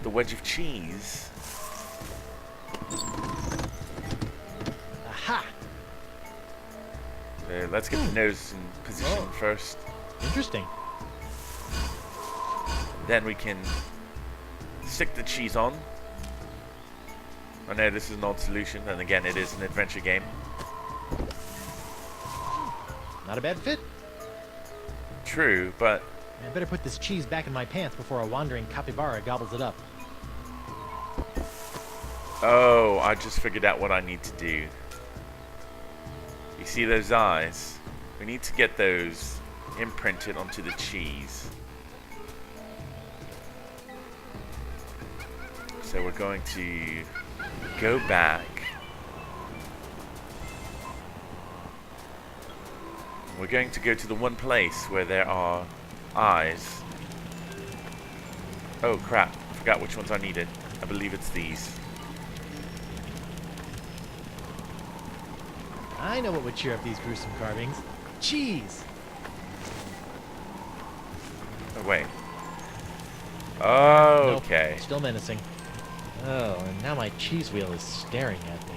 the wedge of cheese. Aha! So let's get the nose in position first. Interesting. Then we can stick the cheese on. I know this is an old solution, and again, it is an adventure game. Not a bad fit. True, but I better put this cheese back in my pants before a wandering capybara gobbles it up. oh, I just figured out what I need to do. You see those eyes? We need to get those imprinted onto the cheese. So we're going to go back. We're going to go to the one place where there are eyes. Oh crap, I forgot which ones I needed. I believe it's these. I know what would cheer up these gruesome carvings. Cheese! Oh wait. Oh, Nope, okay. still menacing. Oh, and now my cheese wheel is staring at me.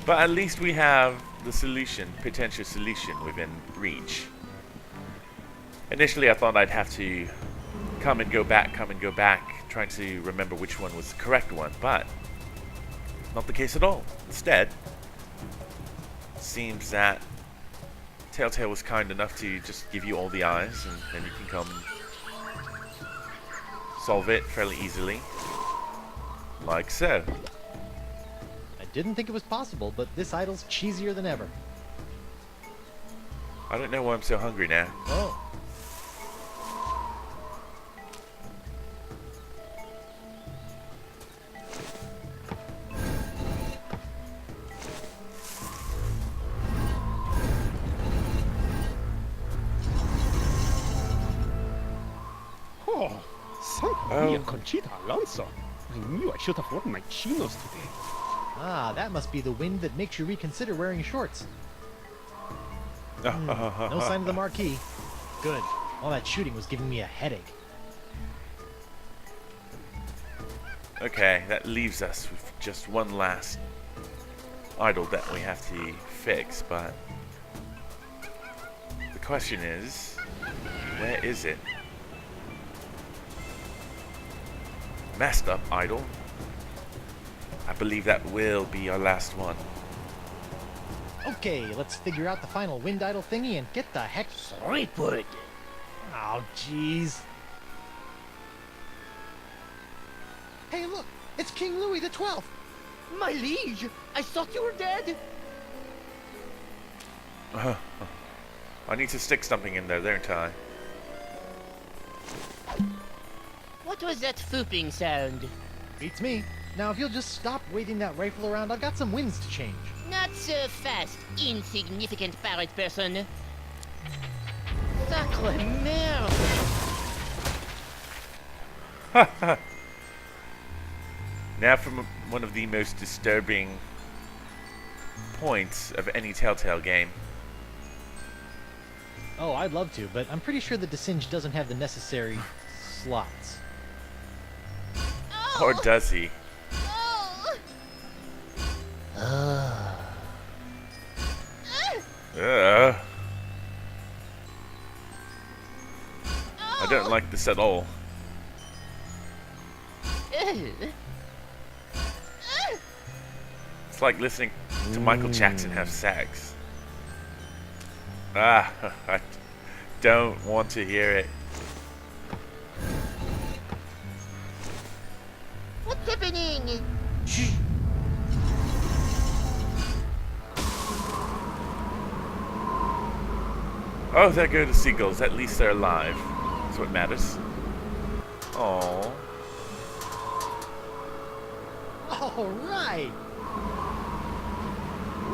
But at least we have the solution, potential solution within reach. Initially I thought I'd have to come and go back, trying to remember which one was the correct one, but not the case at all. Instead, it seems that Telltale was kind enough to just give you all the eyes, and then you can come solve it fairly easily. Like so. I didn't think it was possible, but this idol's cheesier than ever. I don't know why I'm so hungry now. Oh. Oh, Santa Maria Conchita Alonso. I knew I should have worn my chinos today. Ah, that must be the wind that makes you reconsider wearing shorts. No sign of the marquee. Good. All that shooting was giving me a headache. Okay, that leaves us with just one last idol that we have to fix, but the question is, where is it? Messed up idol. I believe that will be our last one. Okay, let's figure out the final wind idol thingy and get the heck... Threepwood! Oh, jeez. Hey, look! It's King Louis the 12th! My liege, I thought you were dead. I need to stick something in there, don't I? What was that fooping sound? Beats me. Now, if you'll just stop waving that rifle around, I've got some winds to change. Not so fast, insignificant parrot person. Sacre merde! Now from one of the most disturbing points of any Telltale game. Oh, I'd love to, but I'm pretty sure the Desynge doesn't have the necessary slots. Or does he? I don't like this at all. It's like listening to Michael Jackson have sex. Ah, I don't want to hear it. What's happening? Oh, there go the seagulls. At least they're alive. That's what matters. Aww. All right.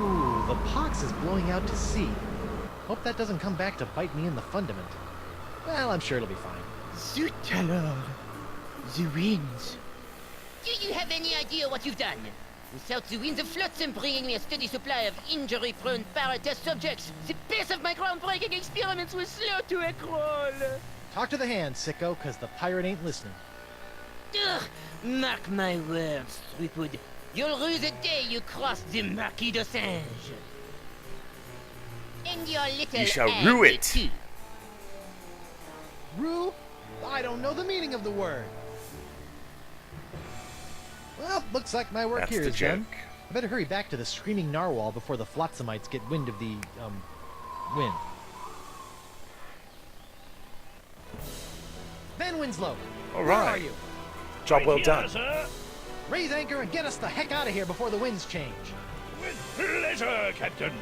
Ooh, the pox is blowing out to sea. Hope that doesn't come back to bite me in the fundament. Well, I'm sure it'll be fine. Zut alors. The winds. Do you have any idea what you've done? Without the winds of flotsam bringing me a steady supply of injury-prone para-test subjects, the pace of my groundbreaking experiments was slow to a crawl. Talk to the hand, sicko, because the pirate ain't listening. Ugh, mark my words, Threepwood. You'll rue the day you cross the Marquis de Singe. And your little You shall hand, rue it. too. Rue? I don't know the meaning of the word. Well, looks like my work That's here the is joke. done. I better hurry back to the screaming narwhal before the flotsamites get wind of the, wind. Van Winslow! All Where are right. you? Job well Here, done. sir. Raise anchor and get us the heck out of here before the winds change. With pleasure, Captain.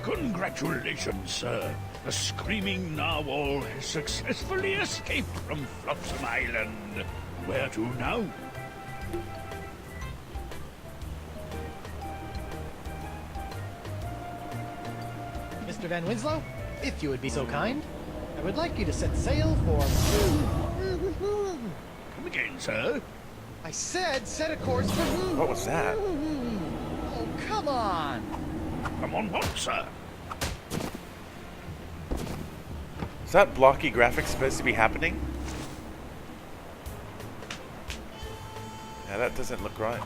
Congratulations, sir. The screaming narwhal has successfully escaped from Flotsam Island. Where to now? Mr. Van Winslow, if you would be so kind, I would like you to set sail for... Come again, sir. I said set a course for... What was that? Oh, come on! Come on, what, sir? Is that blocky graphics supposed to be happening? Yeah, that doesn't look right.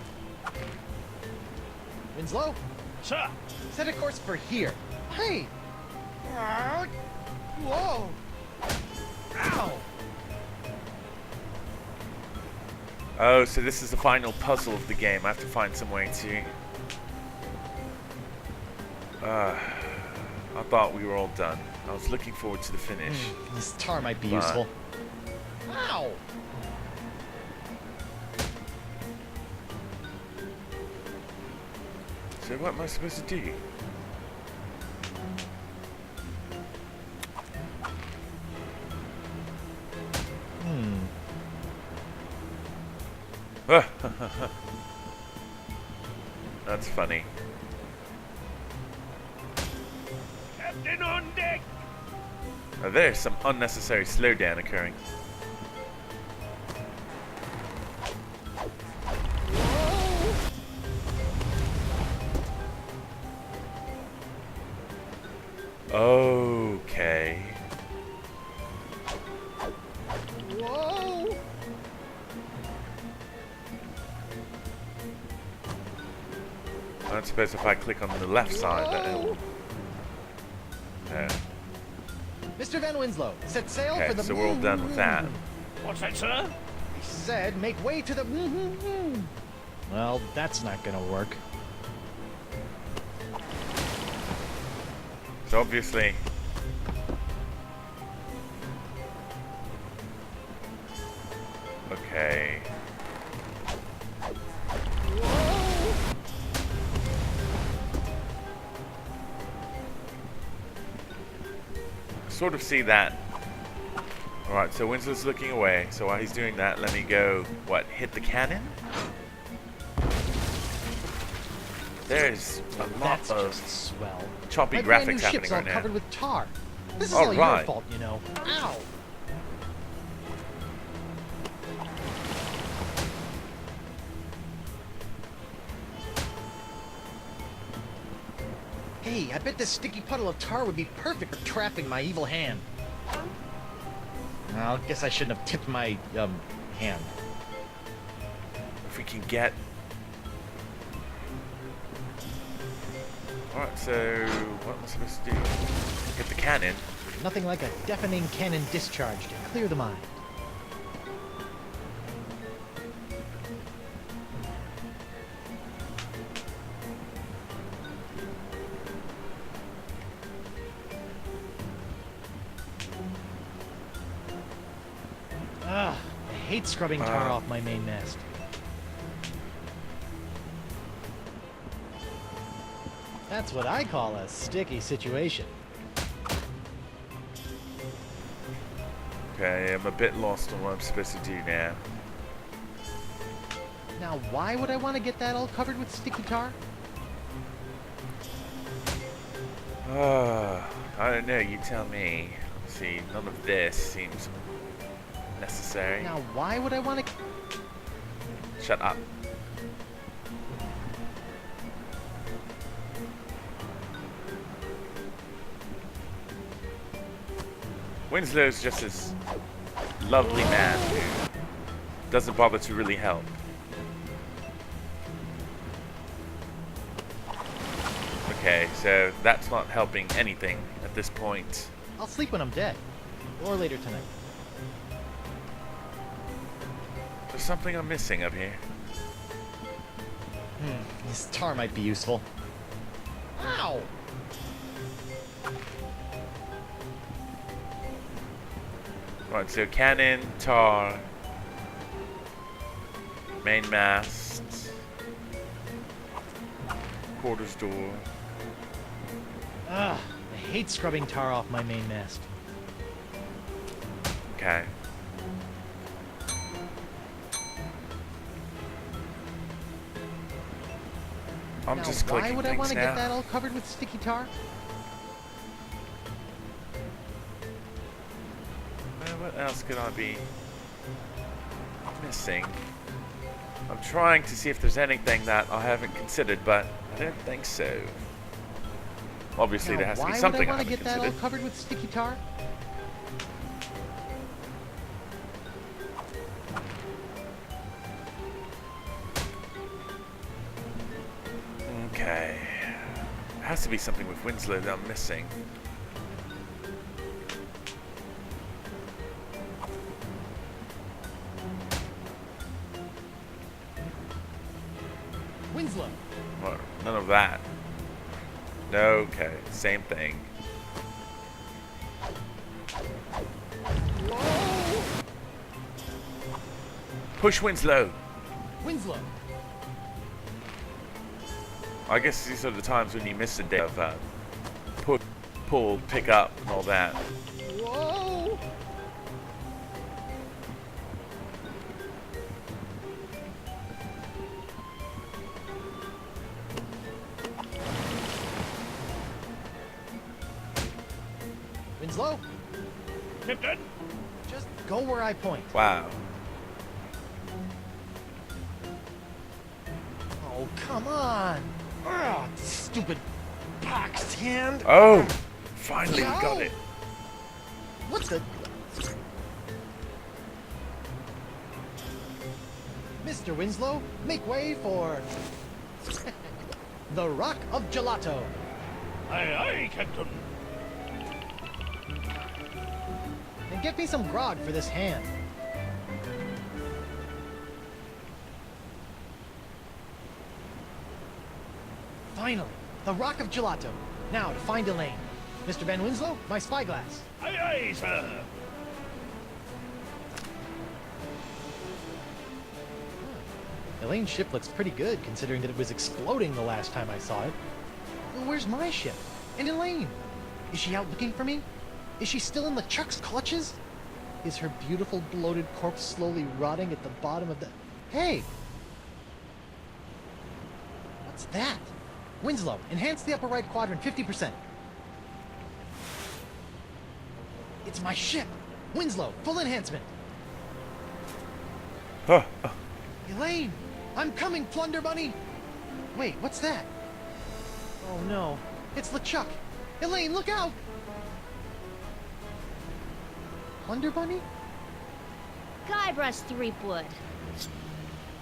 Winslow, Sir, set a course for here. Hey! Whoa! Ow! Oh, so this is the final puzzle of the game. I have to find some way to... I thought we were all done. I was looking forward to the finish. This tar might be But- useful. Ow! So what am I supposed to do? That's funny. Captain on deck. Now there's some unnecessary slowdown occurring. Okay. Whoa! I don't suppose if I click on the left side that it'll... Mr. Van Winslow, set sail for Okay, the... so we're all done with that. What's that, sir? I said make way to the... Well, that's not gonna work. So obviously... Okay. Sort of see that. Alright, so Winslow's looking away. So while he's doing that, let me go, what, hit the cannon? There's a lot That's of just swell. choppy My brand new graphics ship's happening all right now. covered with tar. This is All all your right. fault, you know. Ow! Hey, I bet this sticky puddle of tar would be perfect for trapping my evil hand. Well, I guess I shouldn't have tipped my, hand. If we can get... Alright, so what am I supposed to do? Get the cannon. Nothing like a deafening cannon discharge to clear the mind. Ugh, I hate scrubbing tar off my main mast. That's what I call a sticky situation. Okay, I'm a bit lost on what I'm supposed to do now. Now, why would I want to get that all covered with sticky tar? I don't know, you tell me. See, none of this seems necessary. Now, why would I want to... Shut up. Winslow's just this lovely man who doesn't bother to really help. Okay, so that's not helping anything at this point. I'll sleep when I'm dead. Or later tonight. There's something I'm missing up here. This tar might be useful. Ow! Right, so cannon, tar, main mast, quarters door. Ugh, I hate scrubbing tar off my main mast. Okay. I'm Now, just why clicking would I things want to now. get that all covered with sticky tar? What else could I be missing? I'm trying to see if there's anything that I haven't considered, but I don't think so. Obviously, Now, there has to be why something would I I want to haven't get that all considered. covered with sticky tar? Okay. There has to be something with Winslow that I'm missing. Winslow! Well, none of that. Okay, same thing. Push Winslow. Winslow! I guess these are the times when you miss a day of pull, pick up, and all that. Whoa! Winslow, Captain? just go where I point. Wow. Oh, come on! Ugh, stupid boxed hand! Oh! Finally, we got Ow! it. What the? Mr. Winslow, make way for... the Rock of Gelato. Aye, aye, Captain. And get me some grog for this hand. Finally, the Rock of Gelato. Now to find Elaine. Mr. Van Winslow, my spyglass. Aye, aye, sir. Elaine's ship looks pretty good, considering that it was exploding the last time I saw it. Well, where's my ship? And Elaine? Is she out looking for me? Is she still in LeChuck's clutches? Is her beautiful bloated corpse slowly rotting at the bottom of the... Hey! What's that? Winslow, enhance the upper right quadrant 50%. It's my ship! Winslow, full enhancement! Huh. Elaine! I'm coming, Plunder Bunny! Wait, what's that? Oh no. It's LeChuck! Elaine, look out! Wonder Bunny? Guybrush Threepwood.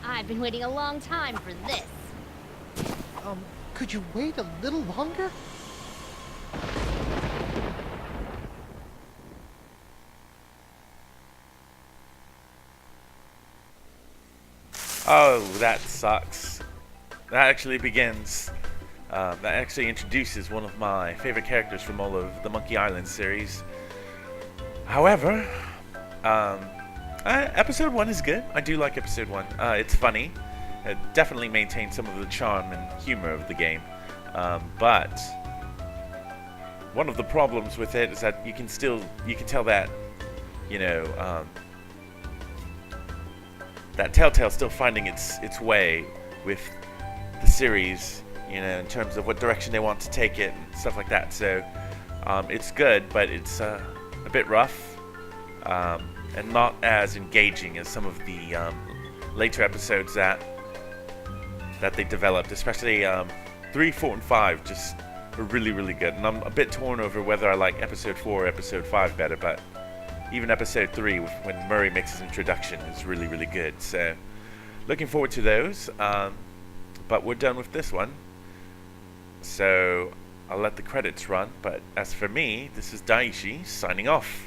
I've been waiting a long time for this. Could you wait a little longer? Oh, that sucks. That actually that actually introduces one of my favorite characters from all of the Monkey Island series. However, episode 1 is good. I do like episode 1. It's funny. It definitely maintains some of the charm and humor of the game. But one of the problems with it is that you can tell that, you know, that Telltale's still finding its way with the series, you know, in terms of what direction they want to take it and stuff like that. So it's good, but it's a bit rough and not as engaging as some of the later episodes that they developed, especially 3, 4, and 5 just were really, really good. And I'm a bit torn over whether I like episode 4 or episode 5 better, but even episode 3, when Murray makes his introduction, is really, really good. So, looking forward to those. But we're done with this one. So, I'll let the credits run. But as for me, this is Daishi signing off.